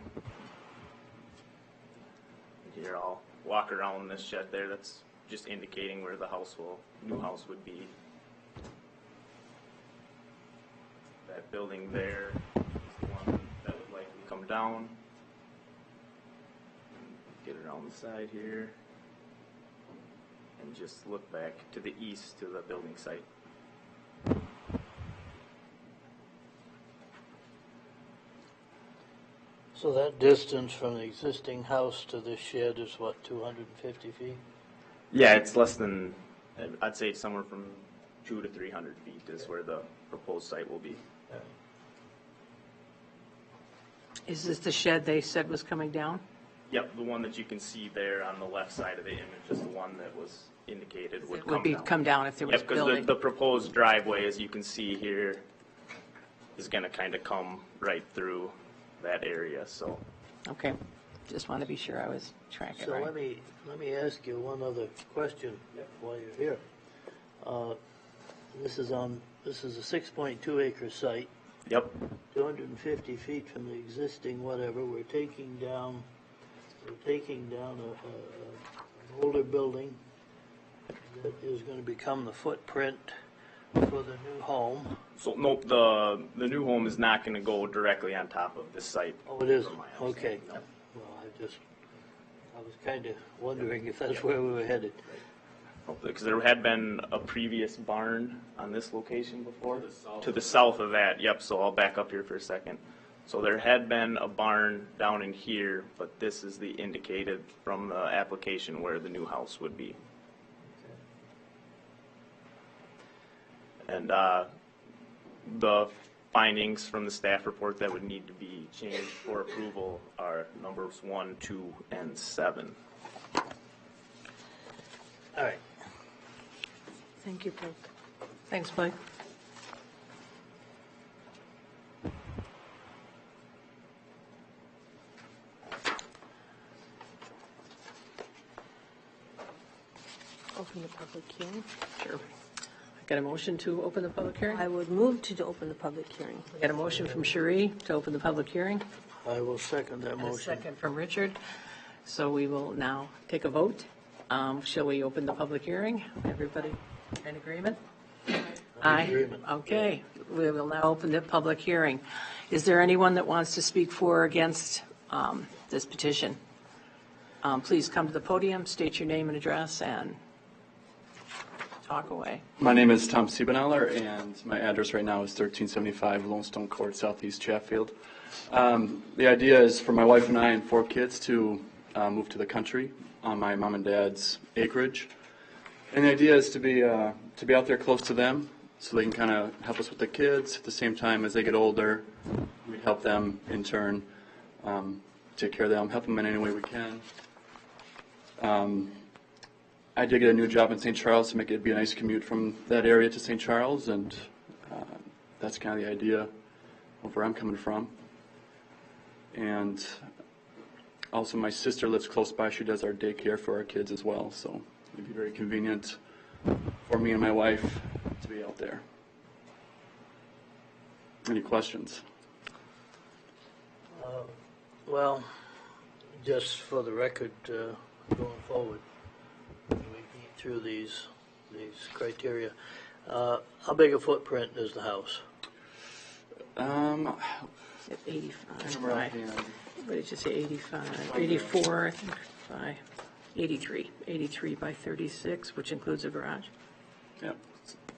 Here I'll walk around this shed there. That's just indicating where the new house would be. That building there is the one that would likely come down. Get around the side here and just look back to the east to the building site. So that distance from the existing house to this shed is what, 250 feet? Yeah, it's less than, I'd say somewhere from 200 to 300 feet is where the proposed site will be. Is this the shed they said was coming down? Yep, the one that you can see there on the left side of the image is the one that was indicated would It come would be down. come down if there was Yep, because building. the proposed driveway, as you can see here, is going to kind of come right through that area, so. Okay, just want to be sure I was tracking So right. let me ask you one other question while you're here. This is a 6.2 acre site, Yep, 250 feet from the existing whatever. We're taking down an older building that is going to become the footprint for the new home. so nope, the new home is not going to go directly on top of this site. Oh, it isn't? from my Okay. understanding, no. Well, I was kind of wondering if that's where we were headed. Because there had been a previous barn on this location before. To the south of that, yep, so I'll back up here for a second. So there had been a barn down in here, but this is the indicated from the application where the new house would be. And the findings from the staff report that would need to be changed for approval are numbers 1, 2, and 7. All right. Thank you, Blake. Thanks, Blake. Open the public hearing. Sure. I got a motion to open the public hearing? I would move to open the public hearing. I got a motion from Cherie to open the public hearing, I will second that and a motion. second from Richard. So we will now take a vote. Shall we open the public hearing? Everybody in agreement? Aye. Agreement. Okay, we will now open the public hearing. Is there anyone that wants to speak for or against this petition? Please come to the podium, state your name and address, and talk away. My name is Tom Siebenaller, and my address right now is 1375 Lone Stone Court, Southeast Chatfield. The idea is for my wife and I and 4 kids to move to the country on my mom and dad's acreage. And the idea is to be out there close to them so they can kind of help us with the kids. At the same time, as they get older, we help them in turn, take care of them, help them in any way we can. I did get a new job in St. Charles to make it be a nice commute from that area to St. Charles, and that's kind of the idea of where I'm coming from. And also my sister lives close by. She does our daycare for our kids as well, so it'd be very convenient for me and my wife to be out there. Any questions? Well, just for the record, going forward, we get through these criteria. How big a footprint is the house? 85 by, what did you say, 85, 84, I think, by 83 by 36, which includes a garage Yep.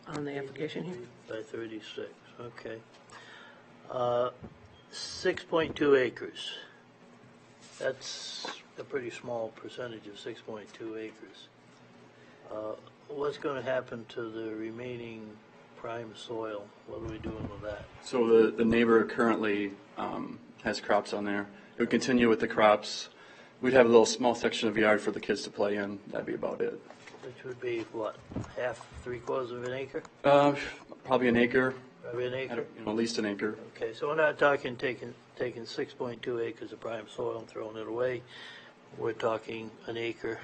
on the application here. By 36, okay. 6.2 acres. That's a pretty small percentage of 6.2 acres. What's going to happen to the remaining prime soil? What are we doing with that? So the neighbor currently has crops on there. It would continue with the crops. We'd have a little small section of yard for the kids to play in. That'd be about it. Which would be what, half, 3/4 of an acre? Probably an acre. Probably an acre? At least an acre. Okay, so we're not talking taking 6.2 acres of prime soil and throwing it away. We're talking an acre,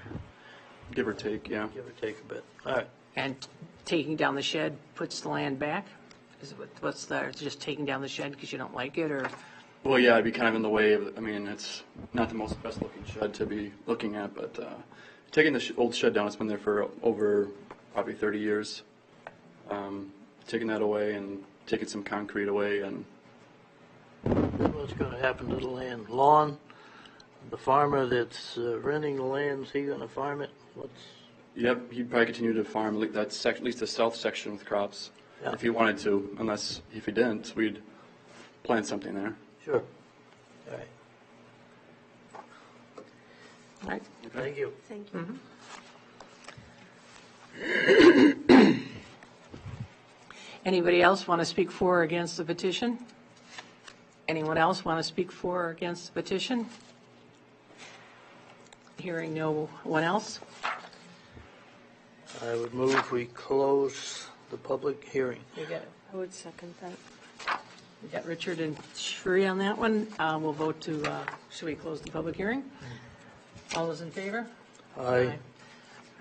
Give or take, yeah. give or take a bit. All right. And taking down the shed puts the land back? Is it what's that, just taking down the shed because you don't like it, or? Well, yeah, it'd be kind of in the way of, I mean, it's not the most best looking shed to be looking at, but taking the old shed down, it's been there for over probably 30 years. Taking that away and taking some concrete away, and What's going to happen to the land? Lawn? The farmer that's renting the land, is he going to farm it? yep, he'd probably continue to farm at least the south section with crops, Yeah. if he wanted to, unless, if he didn't, we'd plant something there. Sure. All right. All right. Thank you. Thank you. Anybody else want to speak for or against the petition? Anyone else want to speak for or against the petition? Hearing no one else? I would move we close the public hearing. You got it. I would second that. We got Richard and Shree on that one. We'll vote to, should we close the public hearing? All those in favor? Aye.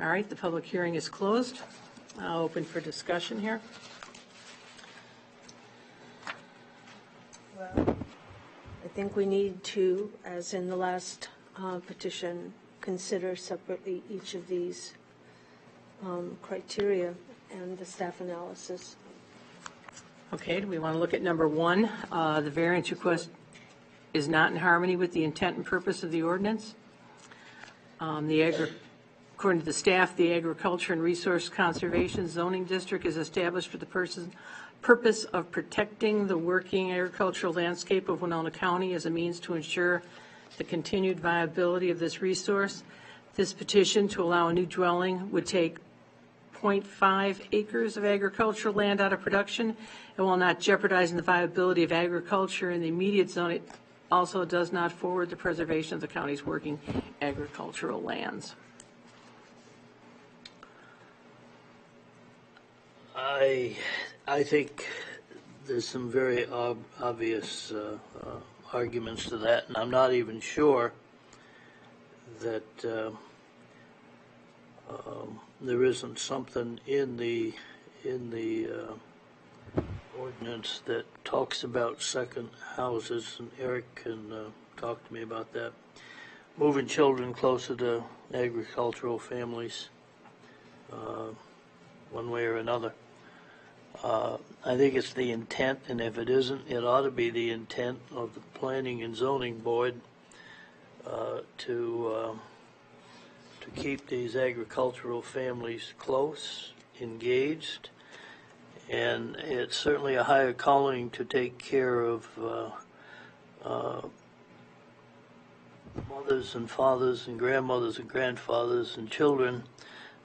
All right, the public hearing is closed. I'll open for discussion here. Well, I think we need to, as in the last petition, consider separately each of these criteria and the staff analysis. Okay, do we want to look at number 1? The variance request is not in harmony with the intent and purpose of the ordinance. According to the staff, the Agriculture and Resource Conservation Zoning District is established for the purpose of protecting the working agricultural landscape of Winona County as a means to ensure the continued viability of this resource. This petition to allow a new dwelling would take 0.5 acres of agricultural land out of production, and while not jeopardizing the viability of agriculture in the immediate zone, it also does not forward the preservation of the county's working agricultural lands. I think there's some very obvious arguments to that, and I'm not even sure that there isn't something in the ordinance that talks about second houses, and Eric can talk to me about that. Moving children closer to agricultural families, one way or another. I think it's the intent, and if it isn't, it ought to be the intent of the Planning and Zoning Board to to keep these agricultural families close, engaged, and it's certainly a higher calling to take care of mothers and fathers and grandmothers and grandfathers and children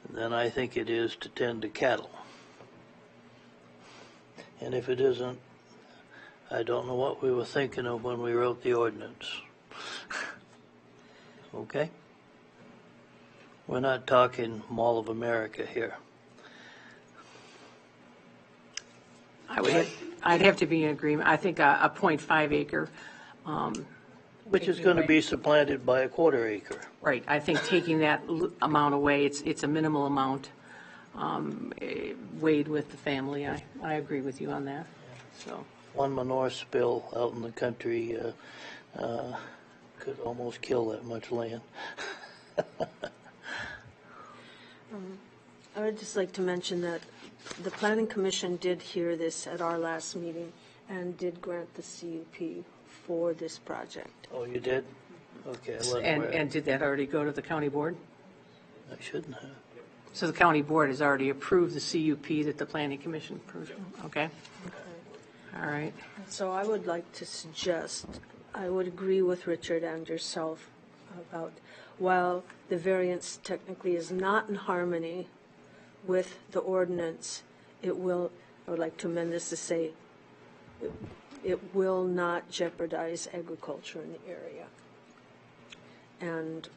than I think it is to tend to cattle. And if it isn't, I don't know what we were thinking of when we wrote the ordinance. Okay? We're not talking Mall of America here. I'd have to be in agreement. I think a 0.5 acre. Which is going to be supplanted by a quarter acre. Right, I think taking that amount away, it's a minimal amount weighed with the family. I agree with you on that, so. One manure spill out in the country could almost kill that much land. I would just like to mention that the Planning Commission did hear this at our last meeting and did grant the CUP for this project. Oh, you did? Okay. I wasn't And, aware. and did that already go to the county board? I shouldn't have. So the county board has already approved the CUP that the planning commission approved, okay? All right. So I would like to suggest, I would agree with Richard and yourself about, while the variance technically is not in harmony with the ordinance, it will, I would like to amend this to say, it will not jeopardize agriculture in the area. And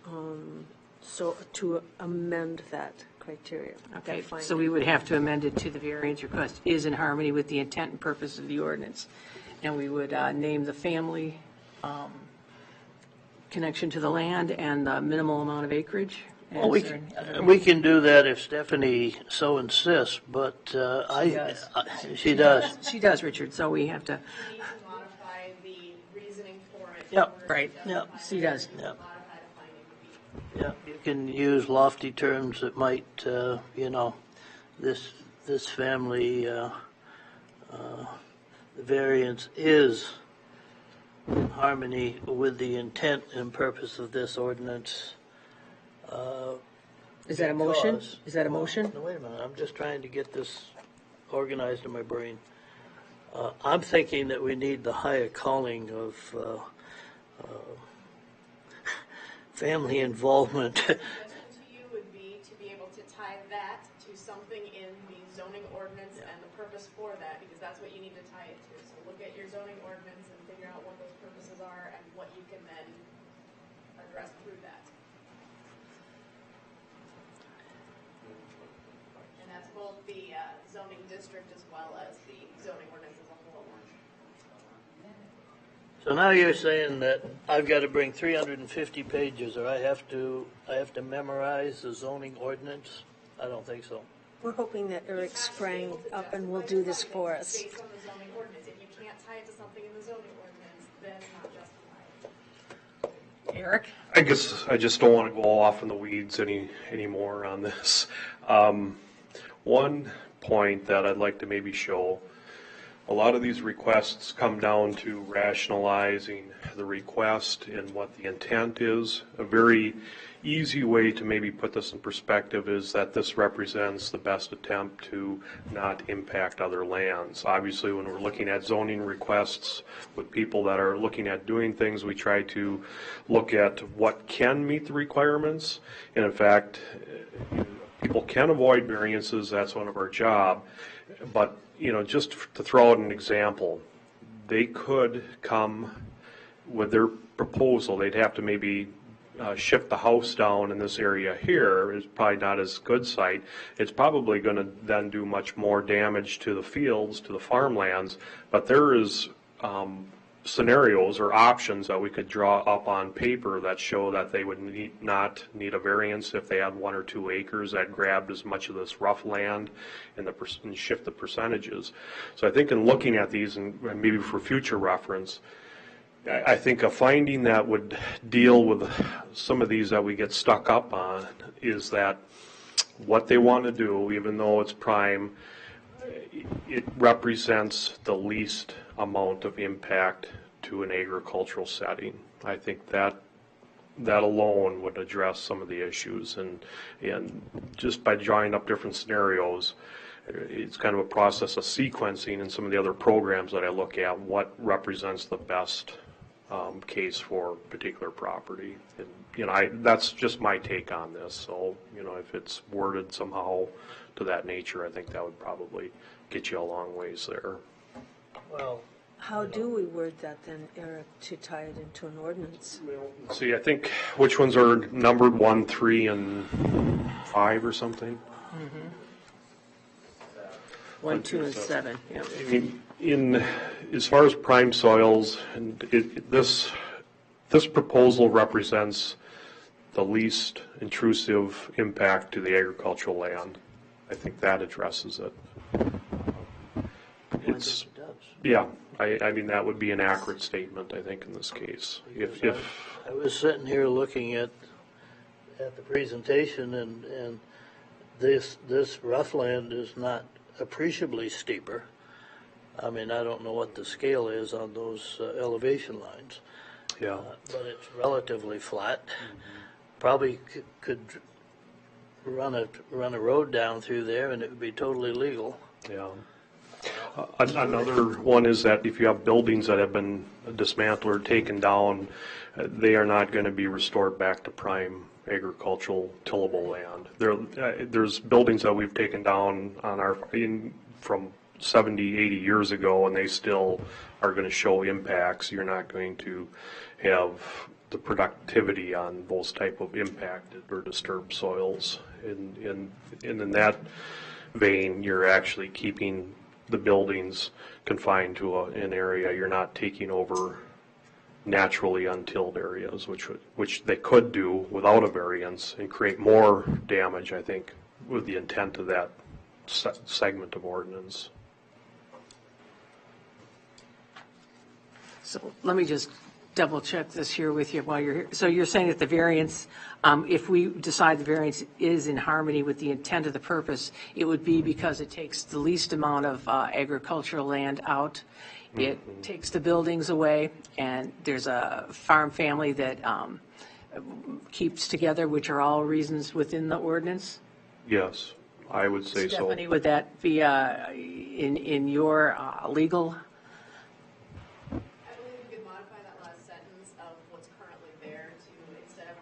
so to amend that criteria. Okay, that finding. so we would have to amend it to the variance request is in harmony with the intent and purpose of the ordinance. And we would name the family connection to the land and the minimal amount of acreage. Well, we can do that if Stephanie so insists, but she does. She does, Richard, so we have to, You need to modify the reasoning for it. Yep. right, Yep. she does. Yep. Modify the finding to be. Yeah, you can use lofty terms that might, this family, the variance is in harmony with the intent and purpose of this ordinance. Is that a motion? because- Is that a motion? No, wait a minute, I'm just trying to get this organized in my brain. I'm thinking that we need the higher calling of family involvement. Suggestion to you would be to be able to tie that to something in the zoning ordinance and the purpose for that, because that's what you need to tie it to. So look at your zoning ordinance and figure out what those purposes are and what you can then address through that. And that's both the zoning district as well as the zoning ordinance as a whole. So now you're saying that I've got to bring 350 pages, or I have to memorize the zoning ordinance? I don't think so. We're hoping that Eric sprang up and will do this for us. Based on the zoning ordinance. If you can't tie it to something in the zoning ordinance, then not justified. Eric? I guess I just don't want to go off in the weeds anymore on this. One point that I'd like to maybe show, a lot of these requests come down to rationalizing the request and what the intent is. A very easy way to maybe put this in perspective is that this represents the best attempt to not impact other lands. Obviously, when we're looking at zoning requests with people that are looking at doing things, we try to look at what can meet the requirements. And in fact, people can avoid variances, that's one of our job. But, just to throw out an example, they could come with their proposal, they'd have to maybe shift the house down in this area here. It's probably not as good site. It's probably going to then do much more damage to the fields, to the farmlands. But there is scenarios or options that we could draw up on paper that show that they would not need a variance if they had 1 or 2 acres that grabbed as much of this rough land and shift the percentages. So I think in looking at these, and maybe for future reference, I think a finding that would deal with some of these that we get stuck up on is that what they want to do, even though it's prime, it represents the least amount of impact to an agricultural setting. I think that that alone would address some of the issues. And just by drawing up different scenarios, it's kind of a process of sequencing in some of the other programs that I look at, what represents the best case for particular property. And, you know, that's just my take on this. So, you know, if it's worded somehow to that nature, I think that would probably get you a long ways there. Well, How do we word that then, Eric, to tie it into an ordinance? See, I think, which ones are numbered 1, 3, and 5 or something? 1, 2, and 7, yeah. I mean, as far as prime soils, and this proposal represents the least intrusive impact to the agricultural land. I think that addresses it. It's, it does. yeah, I mean, that would be an accurate statement, I think, in this case. If I was sitting here looking at the presentation, and this rough land is not appreciably steeper. I mean, I don't know what the scale is on those elevation lines, yeah, but it's relatively flat. Probably could run a road down through there, and it would be totally legal. yeah. Another one is that if you have buildings that have been dismantled or taken down, they are not going to be restored back to prime agricultural tillable land. There's buildings that we've taken down on from 70, 80 years ago, and they still are going to show impacts. You're not going to have the productivity on those type of impacted or disturbed soils. And in that vein, you're actually keeping the buildings confined to an area. You're not taking over naturally untilled areas, which they could do without a variance and create more damage, I think, with the intent of that segment of ordinance. So let me just double check this here with you while you're here. So you're saying that the variance, if we decide the variance is in harmony with the intent of the purpose, it would be because it takes the least amount of agricultural land out. It takes the buildings away, and there's a farm family that keeps together, which are all reasons within the ordinance? Yes, I would say so. Stephanie, would that be in your legal? I believe we could modify that last sentence of what's currently there to, instead of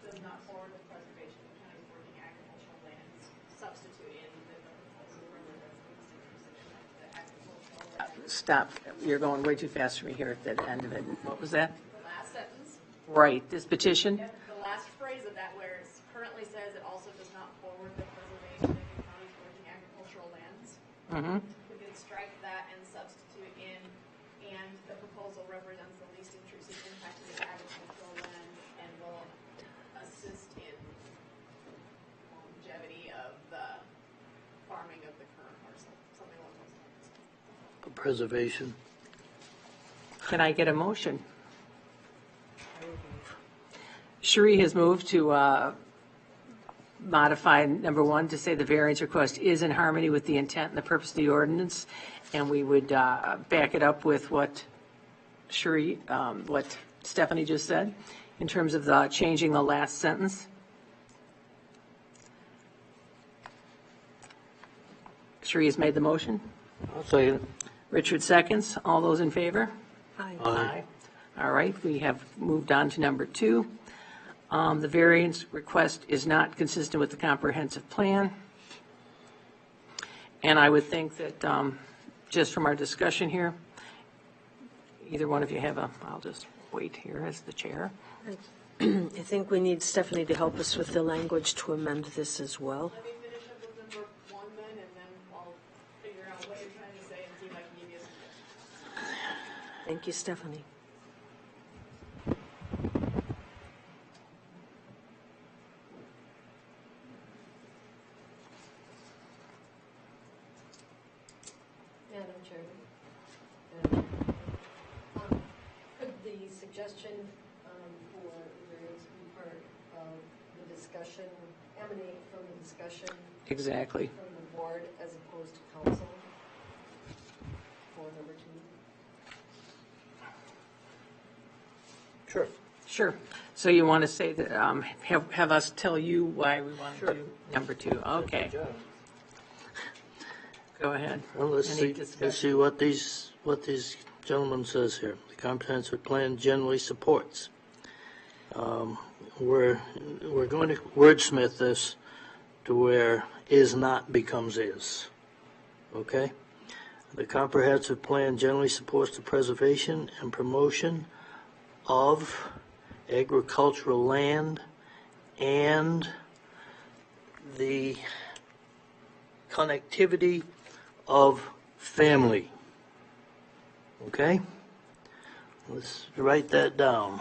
does not forward the preservation of county's working agricultural lands, substitute in the proposal whether that's the agricultural land. Stop. You're going way too fast for me here at the end of it. What was that? The last sentence, Right, this petition? the last phrase of that where it currently says it also does not forward the preservation of the county's working agricultural lands. We could strike that and substitute in, and the proposal represents the least intrusive impact to the agricultural land and will assist in longevity of the farming of the current parcel, something along those lines. Preservation. Can I get a motion? Cherie has moved to modify number 1 to say the variance request is in harmony with the intent and the purpose of the ordinance, and we would back it up with what Cherie, what Stephanie just said in terms of the changing the last sentence. Cherie has made the motion. I'll second it. Richard seconds. All those in favor? Aye. All right, we have moved on to number 2. The variance request is not consistent with the comprehensive plan. And I would think that, just from our discussion here, either one of you have I'll just wait here as the chair. I think we need Stephanie to help us with the language to amend this as well. Let me finish up with number 1 then, and then I'll figure out what you're trying to say and see if I can give you a suggestion. Thank you, Stephanie. Madam Chairman, could the suggestion for variance be part of the discussion, emanate from the discussion Exactly. from the board as opposed to council for number 2? Sure. Sure. So you want to say that, have us tell you why we want to do number 2? Okay, go ahead. Well, let's Any see what these gentlemen says here. The comprehensive plan generally supports. We're going to wordsmith this to where is not becomes is. Okay? The comprehensive plan generally supports the preservation and promotion of agricultural land and the connectivity of family. Okay? Let's write that down.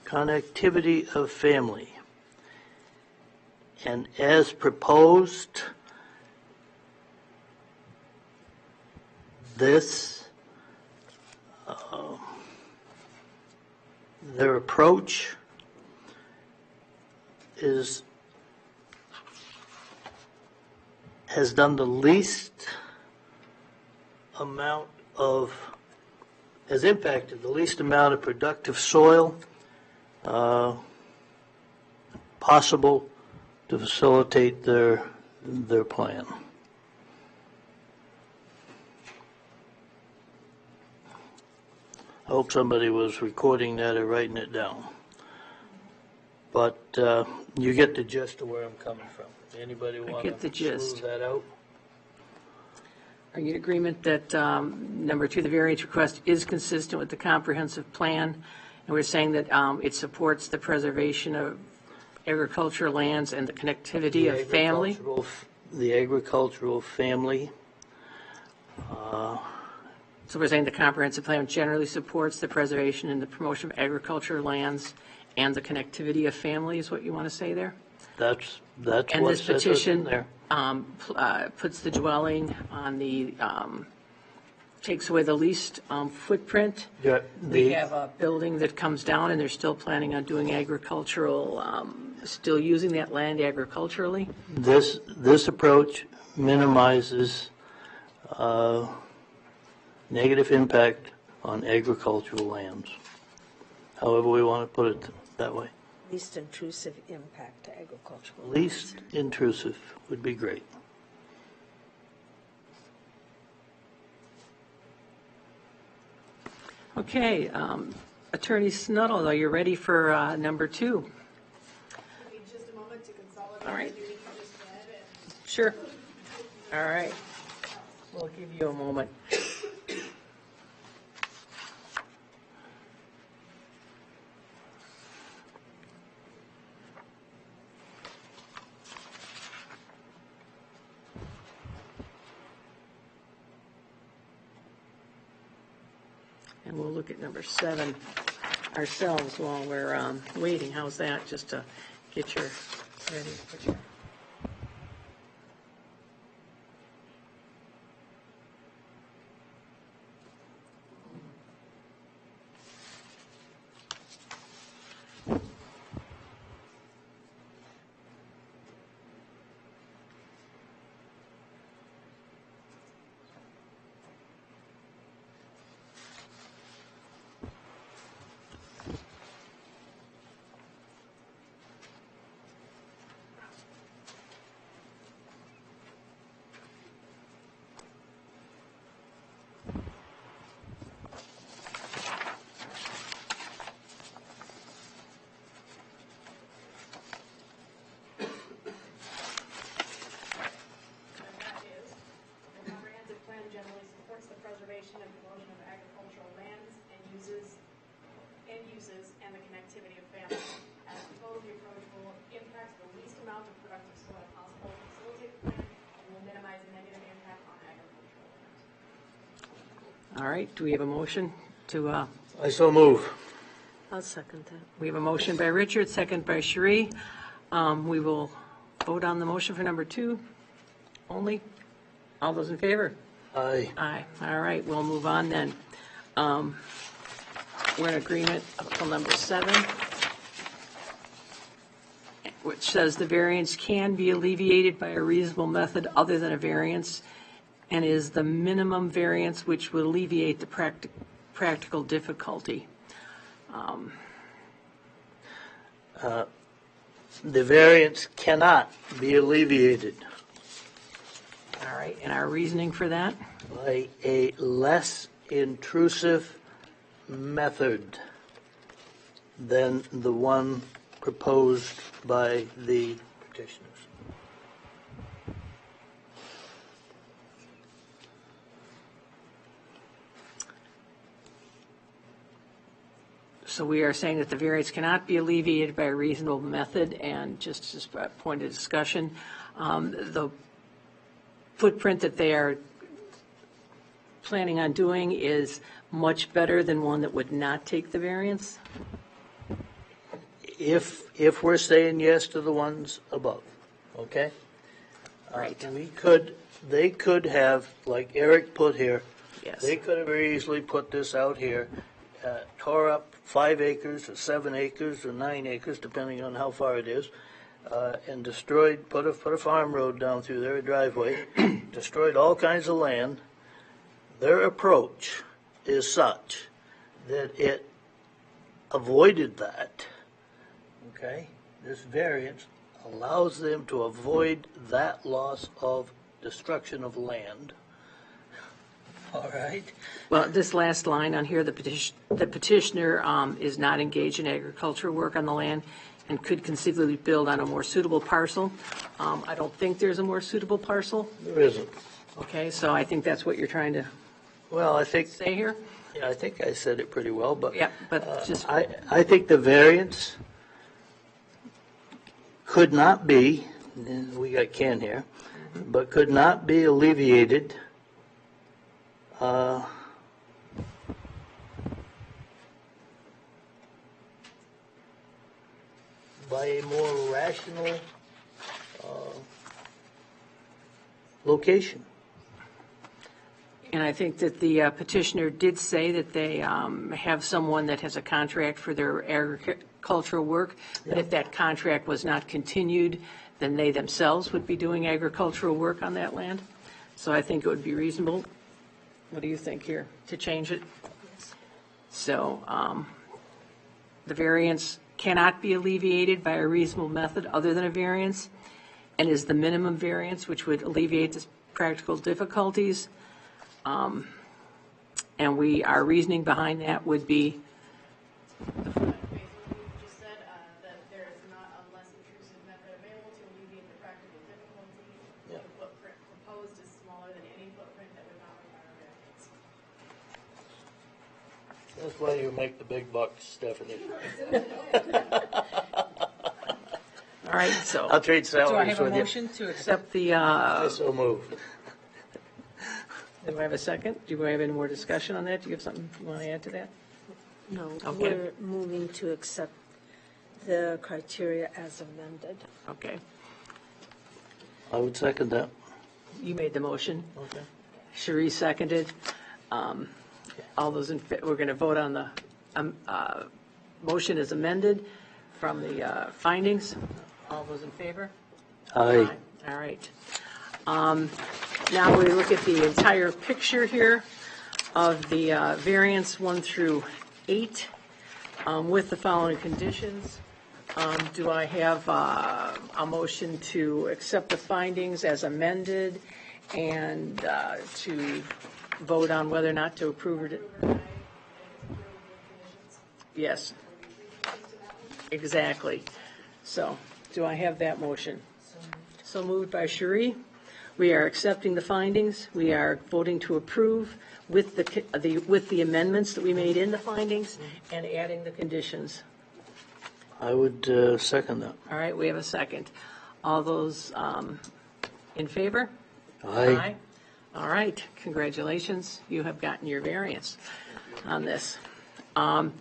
Connectivity of family. And as proposed, their approach has done the least amount of, has impacted the least amount of productive soil possible to facilitate their plan. I hope somebody was recording that or writing it down. But you get the gist of where I'm coming from. Anybody want get the to gist. smooth that out? Are you in agreement that number 2, the variance request is consistent with the comprehensive plan? And we're saying that it supports the preservation of agricultural lands and the connectivity of family? The agricultural family. So we're saying the comprehensive plan generally supports the preservation and the promotion of agricultural lands and the connectivity of family is what you want to say there? That's And what this says in petition there. puts the dwelling on the, takes away the least footprint. Yeah, They have a building that comes down and they're still planning on doing agricultural, still using that land agriculturally. This approach minimizes negative impact on agricultural lands, however we want to put it that way. Least intrusive impact to agricultural. Least intrusive would be great. Okay, Attorney Snuddle, are you ready for number 2? Give me just a moment to consolidate All right. everything you just read and Sure. All right. We'll give you a moment. And we'll look at number 7 ourselves while we're waiting. How's that? Just to get your ready. Put your preservation and promotion of agricultural lands and uses and the connectivity of families. As proposed, the approach will impact the least amount of productive soil possible to facilitate the plan and will minimize the negative impact on agricultural lands. All right, do we have a motion to, I so move. I'll second that. we have a motion by Richard, second by Cherie. We will vote on the motion for number 2 only. All those in favor? Aye. Aye. All right, we'll move on then. We're in agreement up till number 7, which says the variance can be alleviated by a reasonable method other than a variance and is the minimum variance which would alleviate the practical difficulty. The variance cannot be alleviated All right, and our reasoning for that? by a less intrusive method than the one proposed by the petitioners. So we are saying that the variance cannot be alleviated by a reasonable method, and just as a point of discussion, the footprint that they are planning on doing is much better than one that would not take the variance? If we're saying yes to the ones above, okay? Right. They could have, like Eric put here, Yes. they could have very easily put this out here, tore up 5 acres or 7 acres or 9 acres, depending on how far it is, and destroyed, put a farm road down through there, a driveway, destroyed all kinds of land. Their approach is such that it avoided that, okay? This variance allows them to avoid that loss of destruction of land. All right? Well, this last line on here, the petitioner is not engaged in agricultural work on the land and could conceivably build on a more suitable parcel. I don't think there's a more suitable parcel, There isn't. okay? So I think that's what you're trying to Well, I think say here? I think I said it pretty well, but Yeah, but just, I think the variance could not be, and we got Ken here, but could not be alleviated by a more rational location. and I think that the petitioner did say that they have someone that has a contract for their agricultural work, but if that contract was not continued, then they themselves would be doing agricultural work on that land. So I think it would be reasonable. What do you think here, to change it? So the variance cannot be alleviated by a reasonable method other than a variance, and is the minimum variance, which would alleviate the practical difficulties. And our reasoning behind that would be, Based on what you just said, that there is not a less intrusive method available to alleviate the practical difficulties. The footprint proposed is smaller than any footprint that would not require a variance. That's why you make the big bucks, Stephanie. all right, so. I'll trade Do I salaries have a with you. motion to accept the, I so move. do I have a second? Do I have any more discussion on that? Do you have something you want to add to that? No, Okay. we're moving to accept the criteria as amended. Okay, I would second that. you made the motion. Okay. Cherie seconded. All those we're going to vote on the motion as amended from the findings. All those in favor? Aye. All right. Now we look at the entire picture here of the variance 1 through 8 with the following conditions. Do I have a motion to accept the findings as amended and to vote on whether or not to approve it? Yes. Exactly. So, do I have that motion? So moved by Cherie. We are accepting the findings. We are voting to approve with the amendments that we made in the findings and adding the conditions. I would second that. All right, we have a second. All those in favor? Aye. All right, congratulations. You have gotten your variance on this. And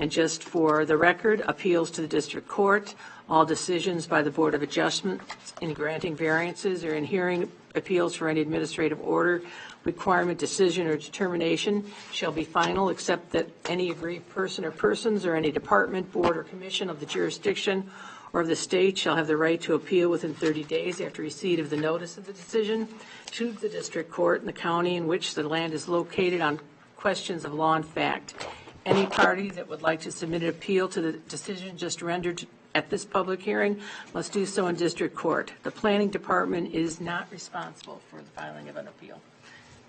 just for the record, appeals to the district court, all decisions by the Board of Adjustment in granting variances or in hearing appeals for any administrative order, requirement, decision, or determination shall be final, except that any aggrieved person or persons or any department, board, or commission of the jurisdiction or of the state shall have the right to appeal within 30 days after receipt of the notice of the decision to the district court in the county in which the land is located on questions of law and fact. Any party that would like to submit an appeal to the decision just rendered at this public hearing must do so in district court. The planning department is not responsible for the filing of an appeal.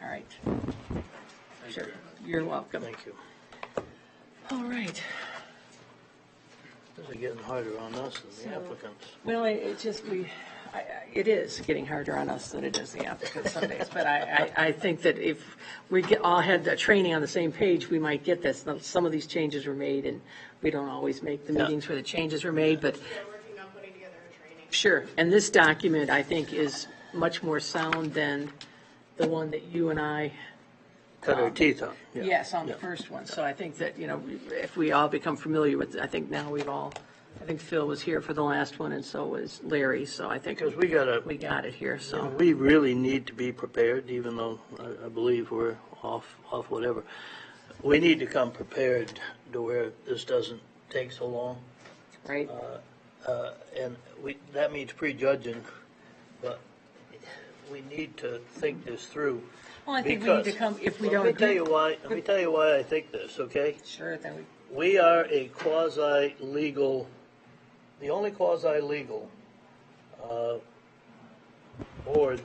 All right. Sure, you're welcome. Thank you. All right. This is getting harder on us than the applicants. Well, it is getting harder on us than it is the applicants some days, but I think that if we all had the training on the same page, we might get this. Some of these changes were made, and we don't always make the meetings where the changes were made, but They're working on putting together a training. sure. And this document, I think, is much more sound than the one that you and I, Cut our teeth on. yes, on the first one. So I think that, if we all become familiar with it, I think now I think Phil was here for the last one, and so was Larry, so I think Because we got it here, so. we really need to be prepared, even though I believe we're off whatever. We need to come prepared to where this doesn't take so long. Right? And that means prejudging, but we need to think this through. Well, I think we need to come, if we don't. Let me tell you why I think this, okay? Sure, then we. We are a quasi-legal, the only quasi-legal board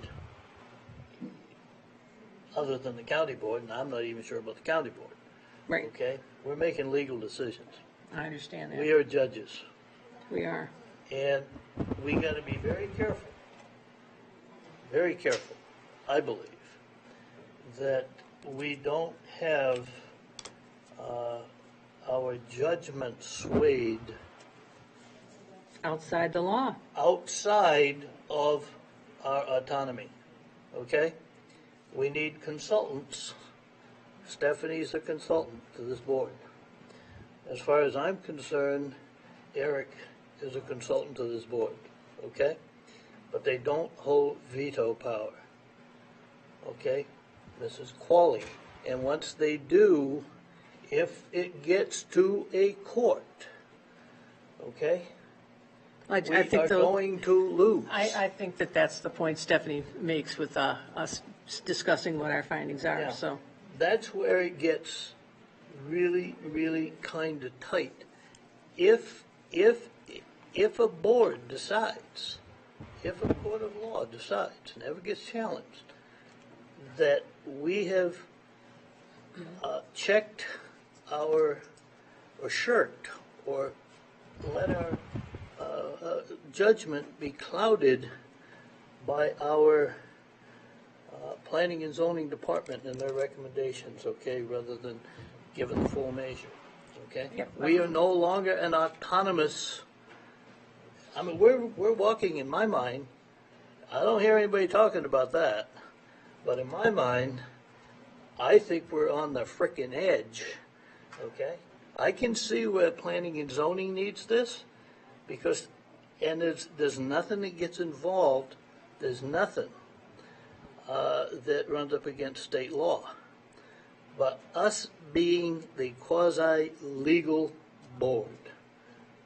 other than the county board, and I'm not even sure about the county board, Right, okay? We're making legal decisions. I understand We that. are judges, We are. and we got to be very careful, I believe, that we don't have our judgment swayed Outside the law. outside of our autonomy, okay? We need consultants. Stephanie's a consultant to this board. As far as I'm concerned, Eric is a consultant to this board, okay? But they don't hold veto power, okay? This is quality. And once they do, if it gets to a court, okay, I we are think going to lose. I think that that's the point Stephanie makes with us discussing what our findings are, Yeah. so. That's where it gets really, really kind of tight. If a board decides, if a court of law decides, never gets challenged, that we have checked or shirked or let our judgment be clouded by our planning and zoning department and their recommendations, okay, rather than given the full measure, okay? Yep. We are no longer an autonomous, I mean, we're walking, in my mind, I don't hear anybody talking about that, but in my mind, I think we're on the frickin' edge, okay? I can see where planning and zoning needs this, because, and there's nothing that gets involved, there's nothing that runs up against state law. But us being the quasi-legal board,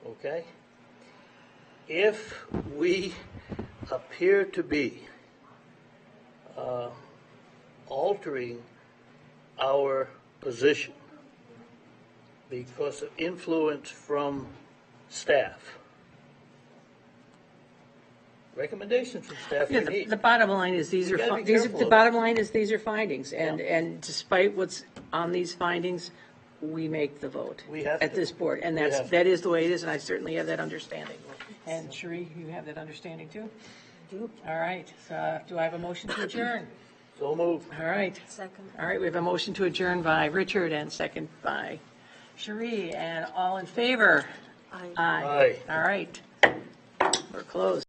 okay? If we appear to be altering our position because of influence from staff, recommendations from staff we Yeah, need. the bottom line is these We are, gotta fi- be these are, careful the of bottom line is these are findings, Yeah. and despite what's on these findings, we make the vote. We have At to. this board, and We have to. that is the way it is, and I certainly have that understanding. And Sheree, you have that understanding too? Do. All right, so do I have a motion to adjourn? So moved. All right. Second. All right, we have a motion to adjourn by Richard and second by Sheree, and all in favor? Aye. Aye. Aye. All right. We're closed.